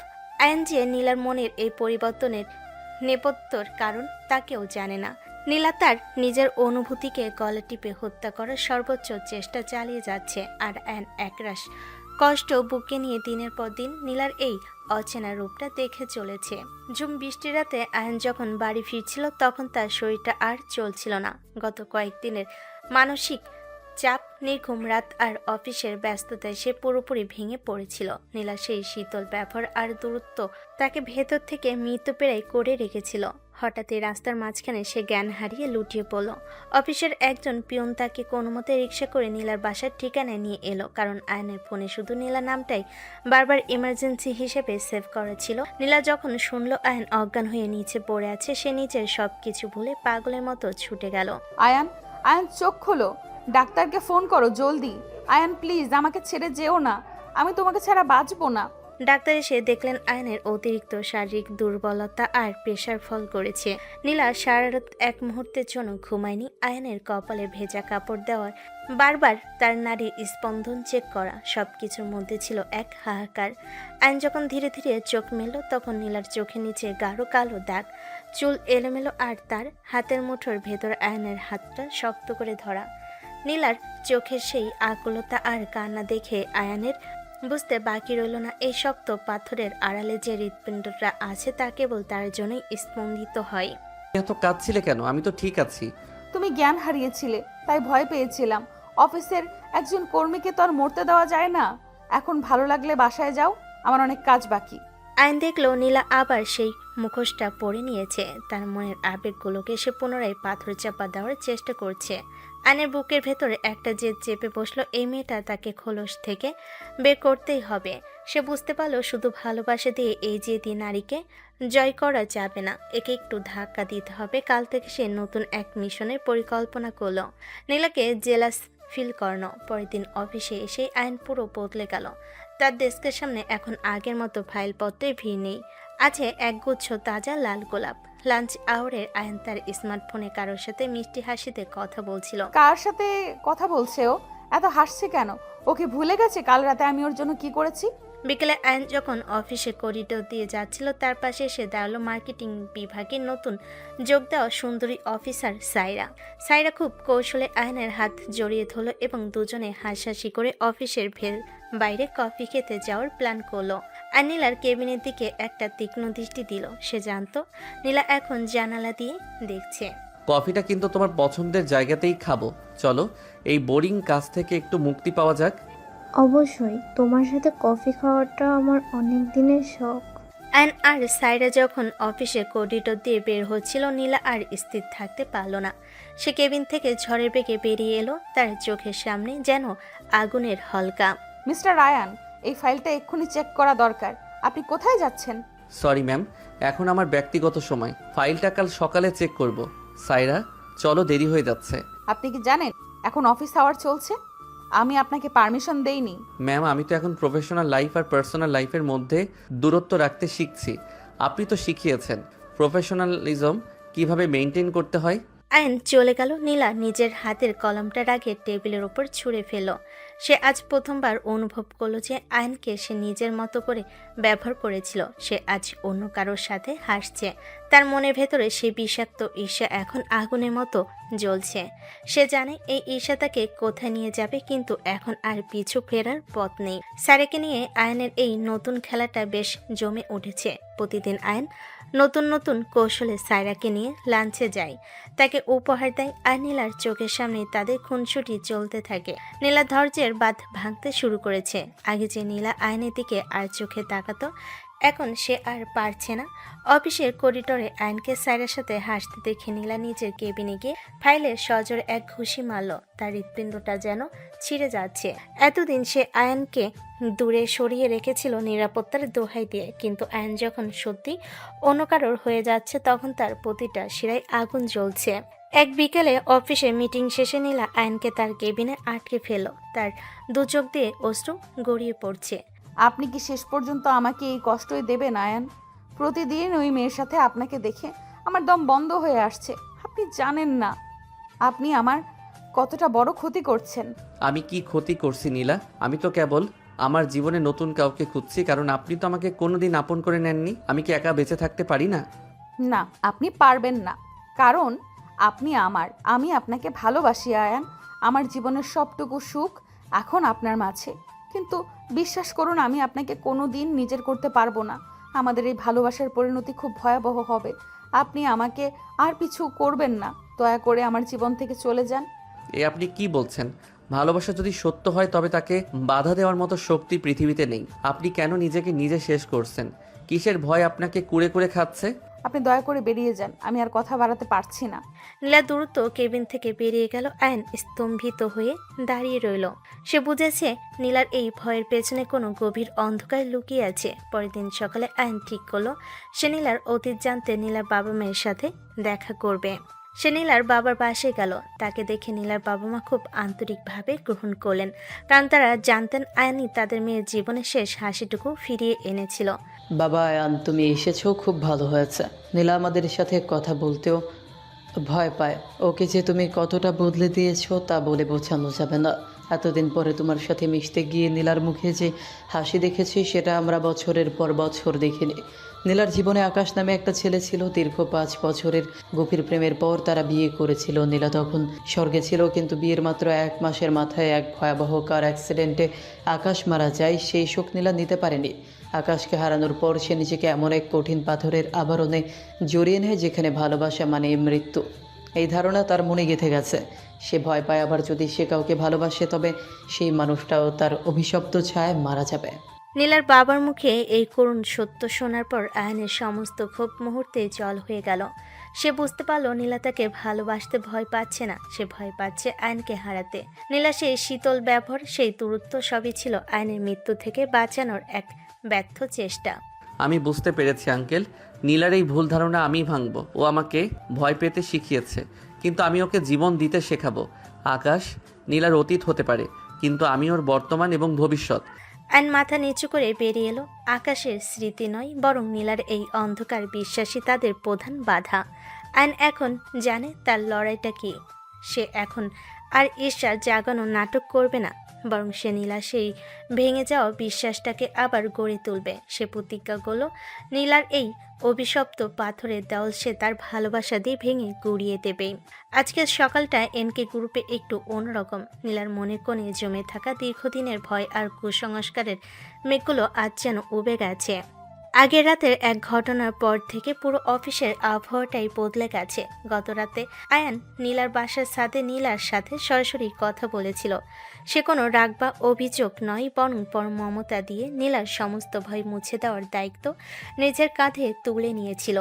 আয়ান যে নীলার মনের এই পরিবর্তনের নেপথ্যর কারণ তা কেউ জানে না। নীলা তার নিজের অনুভূতিকে গলা টিপে হত্যা করার সর্বোচ্চ চেষ্টা চালিয়ে যাচ্ছে, আর আয়ান একরাশ কষ্ট বুকে নিয়ে দিনের পর দিন নীলার এই অচেনা রূপটা দেখে চলেছে। ঝুম বৃষ্টির রাতে আয়ান যখন বাড়ি ফিরছিল তখন তার শরীরটা আর চলছিল না। গত কয়েকদিনের মানসিক চাপ, নির্ঘুম রাত আর অফিসের ব্যস্ততায় সে পুরোপুরি ভেঙে পড়েছিল। নীলা সেই শীতল ব্যবহার আর দূরত্ব তাকে ভেতর থেকে মৃত্যুপেড়াই করে রেখেছিল। হঠাৎই রাস্তার মাঝখানে সে জ্ঞান হারিয়ে লুটিয়ে পড়ল। অফিসের একজন পিয়ন তাকে কোনো মতে রিক্সা করে নীলার বাসার ঠিকানায় নিয়ে এলো, কারণ আয়নের ফোনে শুধু নীলা নামটাই বারবার ইমার্জেন্সি হিসেবে সেভ করা ছিল। নীলা যখন শুনলো আয়ন অজ্ঞান হয়ে নিচে পড়ে আছে, সে নিজের সবকিছু ভুলে পাগলের মতো ছুটে গেল। আয়ান, আয়ান চোখ খোলো, ডাক্তারকে ফোন করো জলদি। আয়ান প্লিজ, আমাকে ছেড়ে যেও না, আমি তোমাকে ছাড়া বাঁচবো না। ডাক্তার এসে দেখলেন আয়নের অতিরিক্ত শারীরিক দুর্বলতা আর প্রেশার ফল করেছে। নীলা সারা রাত এক মুহূর্তের জন্য ঘুমায়নি। আয়নের কপালে ভেজা কাপড় দেওয়ার, বারবার তার নাড়ির স্পন্দন চেক করা, সবকিছুর মধ্যে ছিল এক হাহাকার। আয়ন যখন ধীরে ধীরে চোখ মেলল তখন নীলার চোখের নিচে গাঢ় কালো দাগ, চুল এলোমেলো, আর তার হাতের মুঠোর ভেতর আয়নের হাতটা শক্ত করে ধরা। নীলার চোখের সেই আকুলতা আর কান্না দেখে আয়ানের বুঝতে বাকি রইল না এই শক্ত পাথরের আড়ালে যে হৃৎপিণ্ডটা আছে তা কেবল তার জন্যই স্পন্দিত হয়। এত কাঁদছিলে কেন? আমি তো ঠিক আছি। তুমি জ্ঞান হারিয়েছিলে, তাই ভয় পেয়েছিলাম। অফিসের একজন কর্মীকে তো আর মরতে দেওয়া যায় না। এখন ভালো লাগলে বাসায় যাও, আমার অনেক কাজ বাকি। আইন দেখলো নীলা আবার সেই মুখোশটা পরে নিয়েছে। তার মনের আবেগগুলোকে সে পুনরায় পাথর চাপা দেওয়ার চেষ্টা করছে। আইনের বুকের ভেতরে একটা জেদ চেপে বসলো, এই মেয়েটা তাকে খোলস থেকে বের করতেই হবে। সে বুঝতে পারলো শুধু ভালোবাসা দিয়ে এই জেদি নারীকে জয় করা যাবে না, একে একটু ধাক্কা দিতে হবে। কাল থেকে সে নতুন এক মিশনের পরিকল্পনা করলো, নীলাকে জেলাস ফিল করানো। পরের দিন অফিসে এসে আইন পুরো বদলে গেল। তার ডেস্কের সামনে এখন আগের মতো ফাইলপত্রের ভিড় নেই, আছে একগুচ্ছ তাজা লাল গোলাপ। লাঞ্চ আওয়ারের আয়ন তার স্মার্টফোনে কারোর সাথে মিষ্টি হাসিতে কথা বলছিল। কার সাথে কথা বলছে ও? এত হাসছে কেন? ওকে ভুলে গেছে কাল রাতে আমি ওর জন্য কি করেছি? বিকেলে আয়ন যখন অফিসে করিডোর দিয়ে যাচ্ছিল তার পাশে এসে দাঁড়ালো মার্কেটিং বিভাগের নতুন যোগ দেওয়া সুন্দরী অফিসার সাইরা। সাইরা খুব কৌশলে আয়নের হাত জড়িয়ে ধরল এবং দুজনে হাসাহাসি করে অফিসের বাইরে কফি খেতে যাওয়ার প্ল্যান করলো। আর নীলার কেবিনের দিকে একটা তীক্ষ্ণ দৃষ্টি দিল। সে জানতো নীলা এখন জানালা দিয়ে দেখছে। কফিটা কিন্তু তোমার পছন্দের জায়গাতেই খাবো। চলো, এই বোরিং কাজ থেকে একটু মুক্তি পাওয়া যাক। অবশ্যই, তোমার সাথে কফি খাওয়াটা আমার অনেক দিনের শখ। আয়ন আর সাইরা যখন অফিসে করিডোর দিয়ে বের হচ্ছিল নীলা আর স্থির থাকতে পারল না। সে কেবিন থেকে ঝড়ের বেগে বেরিয়ে এলো, তার চোখের সামনে যেন আগুনের হলকা। মিস্টার রায়ান, এই ফাইলটা এক্ষুনি চেক করা দরকার। আপনি কোথায় যাচ্ছেন? সরি ম্যাম, এখন আমার ব্যক্তিগত সময়। ফাইলটা কাল সকালে চেক করব। সাইরা, চলো, দেরি হয়ে যাচ্ছে। আপনি কি জানেন এখন অফিস আওয়ার চলছে? আমি আপনাকে পারমিশন দেইনি। ম্যাম, আমি তো এখন প্রফেশনাল লাইফ আর পার্সোনাল লাইফের মধ্যে দূরত্ব রাখতে শিখছি। আপনি তো শিখিয়েছেন প্রফেশনালিজম কিভাবে মেনটেন করতে হয়। আয়ন চলে গেল। নীলা নিজের হাতের কলমটা রাগে টেবিলের ওপর ছুঁড়ে ফেলল। সে আজ প্রথমবার অনুভব করলো যে আয়নকে সে নিজের মতো করে ব্যবহার করেছিল, সে আজ অন্য কারোর সাথে হাসছে। তার মনের ভেতরে সে বিষাক্ত ঈর্ষা এখন আগুনের মতো জ্বলছে। সে জানে এই ঈর্ষা তাকে কোথায় নিয়ে যাবে, কিন্তু এখন আর পিছু ফেরার পথ নেই। স্যারেকে নিয়ে আয়নের এই নতুন খেলাটা বেশ জমে উঠেছে। প্রতিদিন আয়ন নতুন নতুন কৌশলে সাইরাকে নিয়ে লাঞ্চে যায়, তাকে উপহার দেয়, আর নীলার চোখের সামনে তাদের খুনসুটি চলতে থাকে। নীলা ধৈর্যের বাঁধ ভাঙতে শুরু করেছে। আগে যে নীলা আয়নের দিকে আর চোখে তাকাতো, এখন সে আর পারছে না। অফিসের করিডোরে আয়নকে সাইরার সাথে হাসতে দেখে নীলা নিজের কেবিনে গিয়ে ফাইলের সজোরে এক ঘুষি মারল। তার হৃৎপিণ্ডটা যেন ছিঁড়ে যাচ্ছে। এতদিন সে আয়নকে দূরে সরিয়ে রেখেছিল নিরাপত্তার দোহাই দিয়ে, কিন্তু আয়ন যখন সত্যি অন্য কারোর হয়ে যাচ্ছে তখন তার প্রতিটা শিরায় আগুন জ্বলছে। এক বিকেলে অফিসে মিটিং শেষে নীলা আয়নকে তার কেবিনে আটকে ফেলল। তার দু চোখ দিয়ে অশ্রু গড়িয়ে পড়ছে। আপনি কি শেষ পর্যন্ত আমাকে এই কষ্টই দেবেন আয়ান? প্রতিদিন ওই মেয়ের সাথে আপনাকে দেখে আমার দম বন্ধ হয়ে আসছে। আপনি জানেন না আপনি আমার কতটা বড় ক্ষতি করছেন। আমি কি ক্ষতি করছি নীলা? আমি তো কেবল আমার জীবনে নতুন কাউকে খুঁজছি, কারণ আপনি তো আমাকে কোনোদিন আপন করে নেননি। আমি কি একা বেঁচে থাকতে পারি না? না, আপনি পারবেন না, কারণ আপনি আমার। আমি আপনাকে ভালোবাসি আয়ান। আমার জীবনের সবটুকু সুখ এখন আপনার মাঝে। কিন্তু বিশ্বাস করুন, আমি আপনাকে কোনো দিন নিজের করতে পারবো না। আমাদের এই ভালোবাসার পরিণতি খুব ভয়াবহ হবে। আপনি আমাকে আর পিছু করবেন না। দয়া করে আমার জীবন থেকে চলে যান। এ আপনি কি বলছেন? ভালোবাসা যদি সত্য হয় তবে তাকে বাধা দেওয়ার মতো শক্তি পৃথিবীতে নেই। আপনি কেন নিজেকে নিজে শেষ করছেন? কিসের ভয় আপনাকে কুড়ে কুড়ে খাচ্ছে? আপনি দয়া করে বেরিয়ে যান, আমি আর কথা বাড়াতে পারছি না। নীলা দ্রুত কেবিন থেকে বেরিয়ে গেল। আয়ন স্তম্ভিত হয়ে দাঁড়িয়ে রইল। সে বুঝেছে নীলার এই ভয়ের পেছনে কোনো গভীর অন্ধকার লুকিয়ে আছে। পরের দিন সকালে আয়ন ঠিক করলো সে নীলার অতীত জানতে নীলার বাবা মায়ের সাথে দেখা করবে। সে নীলার বাবার পাশে গেল। তাকে দেখে নীলার বাবা মা খুব আন্তরিকভাবে গ্রহণ করলেন, কারণ তারা জানতেন আয়নই তাদের মেয়ের জীবনের শেষ হাসিটুকু ফিরিয়ে এনেছিল। বাবা আয়ান, তুমি এসেছো, খুব ভালো হয়েছে। নীলা আমাদের সাথে কথা বলতেও ভয় পায়। ওকে যে তুমি কতটা বদলে দিয়েছো তা বলে বোঝানো যাবে না। এতদিন পরে তোমার সাথে মিশতে গিয়ে নীলার মুখে যে হাসি দেখেছি সেটা আমরা বছরের পর বছর দেখিনি। নীলার জীবনে আকাশ নামে একটা ছেলে ছিল। দীর্ঘ 5 বছরের গভীর প্রেমের পর তারা বিয়ে করেছিল। নীলা তখন স্বর্গে ছিল, কিন্তু বিয়ের মাত্র 1 মাসের মাথায় এক ভয়াবহ কার অ্যাক্সিডেন্টে আকাশ মারা যায়। সেই শোক নীলা নিতে পারেনি। আকাশকে হারানোর পর সে নিজেকে এমন এক কঠিন পাথরের আবরণে জড়িয়ে নেয় যেখানে ভালোবাসা মানে মৃত্যু। এই ধারণা তার মনে গেঁথে গেছে। সে ভয় পায় আবার যদি সে কাউকে ভালোবাসে তবে সেই মানুষটাও তার অভিশপ্ত ছায় মারা যাবে। নীলার বাবার মুখে এই করুণ সত্য শোনার পর আয়নের সমস্ত ক্ষোভ মুহূর্তে জল হয়ে গেল। সে বুঝতে পারল নীলা তাকে ভালোবাসতে ভয় পাচ্ছে না, সে ভয় পাচ্ছে আয়নকে হারাতে। নীলা সেই শীতল ব্যবহার, সেই দূরত্ব সবই ছিল আয়নের মৃত্যু থেকে বাঁচানোর এক ব্যর্থ চেষ্টা। আমি বুঝতে পেরেছি আঙ্কেল, নীলার এই ভুল ধারণা আমি ভাঙবো। ও আমাকে ভয় পেতে শিখিয়েছে, কিন্তু আমি ওকে জীবন দিতে শেখাবো। আকাশ নীলার অতীত হতে পারে, কিন্তু আমি ওর বর্তমান এবং ভবিষ্যৎ। আয়ন মাথা নিচু করে বেরিয়ে এলো। আকাশের স্মৃতি নয়, বরং নীলার এই অন্ধকার বিশ্বাসী তাদের প্রধান বাধা। আয়ন এখন জানে তার লড়াইটা কি। সে এখন আর ঈর্ষা জাগানো নাটক করবে না, বরং সে নীলা সেই ভেঙে যাওয়া বিশ্বাসটাকে আবার গড়ে তুলবে। সে প্রতিজ্ঞা করল নীলার এই অভিশপ্ত পাথরের দেওয়াল সে তার ভালোবাসা দিয়ে ভেঙে গুড়িয়ে দেবে। আজকের সকালটা এনকে গ্রুপে একটু অন্যরকম। নীলার মনের কোণে জমে থাকা দীর্ঘদিনের ভয় আর কুসংস্কারের মেঘগুলো আজ যেন উবে গেছে। আগের রাতের এক ঘটনার পর থেকে পুরো অফিসের আবহাওয়াটাই বদলে গেছে। গত রাতে আয়ান নীলার বাসার সাথে নীলার সাথে সরাসরি কথা বলেছিল। সে কোনো রাগ বা অভিযোগ নয়, বরং পরম মমতা দিয়ে নীলার সমস্ত ভয় মুছে দেওয়ার দায়িত্ব নিজের কাঁধে তুলে নিয়েছিল।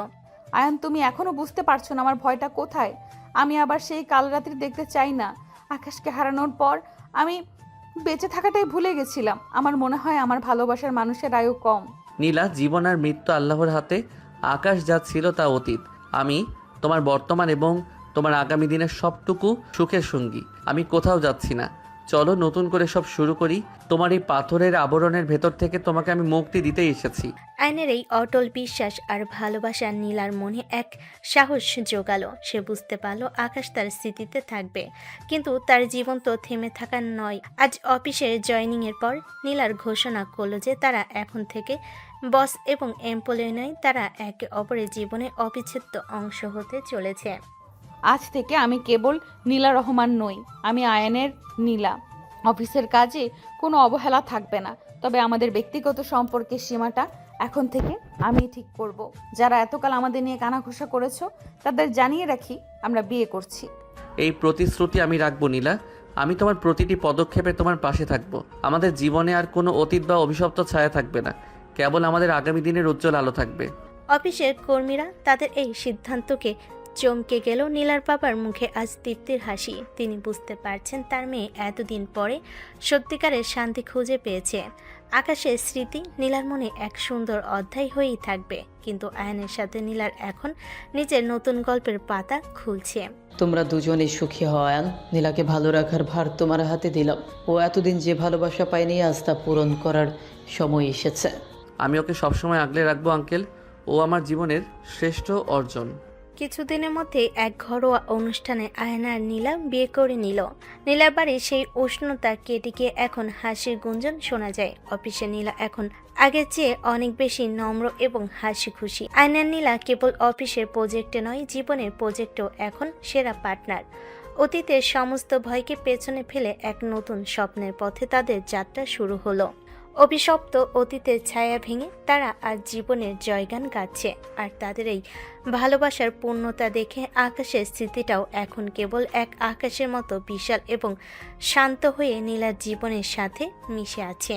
আয়ান, তুমি এখনো বুঝতে পারছো না আমার ভয়টা কোথায়? আমি আবার সেই কাল রাত্রি দেখতে চাই না। আকাশকে হারানোর পর আমি বেঁচে থাকাটাই ভুলে গেছিলাম। আমার মনে হয় আমার ভালোবাসার মানুষের আয়ু কম। নীলা, জীবন আর মৃত্যু আল্লাহর হাতে। আকাশ যা ছিল তা অতীত। আমি তোমার বর্তমান এবং তোমার আগামী দিনের সবটুকু সুখের সঙ্গী। আমি কোথাও যাচ্ছি না। চলো নতুন করে সব শুরু করি। তোমার এই পাথরের আবরণের ভেতর থেকে তোমাকে আমি মুক্তি দিতেই এসেছি। আয়নের এই অটল বিশ্বাস আর ভালোবাসা নীলার মনে এক সাহস জোগালো। সে বুঝতে পারল আকাশ তার স্মৃতিতে থাকবে, কিন্তু তার জীবন তো থেমে থাকার নয়। আজ অফিসের জয়েনিংয়ের পর নীলার ঘোষণা করলো যে তারা এখন থেকে বস এবং এমপ্লয়ি নয়, তারা একে অপরের জীবনে অবিচ্ছেদ্য অংশ হতে চলেছে। আজ থেকে আমি কেবল নীলা রহমান নই, আমি আয়ানের নীলা। অফিসের কাজে কোনো অবহেলা থাকবে না, তবে আমাদের ব্যক্তিগত সম্পর্কের সীমাটা এখন থেকে আমি ঠিক করব। যারা এতকাল আমাদের নিয়ে কানাঘুষা করেছো তাদের জানিয়ে রাখি আমরা বিয়ে করছি। এই প্রতিশ্রুতি আমি রাখবো নীলা। আমি তোমার প্রতিটি পদক্ষেপে তোমার পাশে থাকবো। আমাদের জীবনে আর কোনো অতীত বা অভিশপ্ত ছায়া থাকবে না। কেবল আমাদের আগামী দিনের উজ্জ্বল আলো থাকবে। অফিসের কর্মীরা তাদের এই সিদ্ধান্তকে চমকে গেল। নীলার বাবার মুখে আজ তৃপ্তির হাসি। তিনি বুঝতে পারছেন তার মেয়ে এতদিন পরে সত্যিকারের শান্তি খুঁজে পেয়েছে। আকাশের স্মৃতি নীলার মনে এক সুন্দর অধ্যায় হয়েই থাকবে, কিন্তু আয়নের সাথে নীলার এখন নিজের নতুন গল্পের পাতা খুলছে। তোমরা দুজনেই সুখী হও আয়ান। নীলাকে ভালো রাখার ভার তোমার হাতে দিলাম। ও এতদিন যে ভালোবাসা পায়নি আজ তা পূরণ করার সময় এসেছে। আমি ওকে সবসময় আগলে রাখবো আঙ্কেল। ও আমার জীবনের শ্রেষ্ঠ অর্জন। কিছুদিনের মধ্যে এক ঘরোয়া অনুষ্ঠানে আয়ন আর নীলা বিয়ে করে নিল। নীলার বাড়ির সেই উষ্ণতা কেটে গিয়ে এখন হাসির গুঞ্জন শোনা যায়। অফিসে নীলা এখন আগের চেয়ে অনেক বেশি নম্র এবং হাসি খুশি। আয়ন আর নীলা কেবল অফিসের প্রজেক্টে নয়, জীবনের প্রজেক্টেও এখন সেরা পার্টনার। অতীতের সমস্ত ভয়কে পেছনে ফেলে এক নতুন স্বপ্নের পথে তাদের যাত্রা শুরু হলো। অভিশপ্ত অতীতের ছায়া ভেঙে তারা আজ জীবনের জয়গান গাচ্ছে। আর তাদের এই ভালোবাসার পূর্ণতা দেখে আকাশের স্মৃতিটাও এখন কেবল এক আকাশের মতো বিশাল এবং শান্ত হয়ে নীলার জীবনের সাথে মিশে আছে।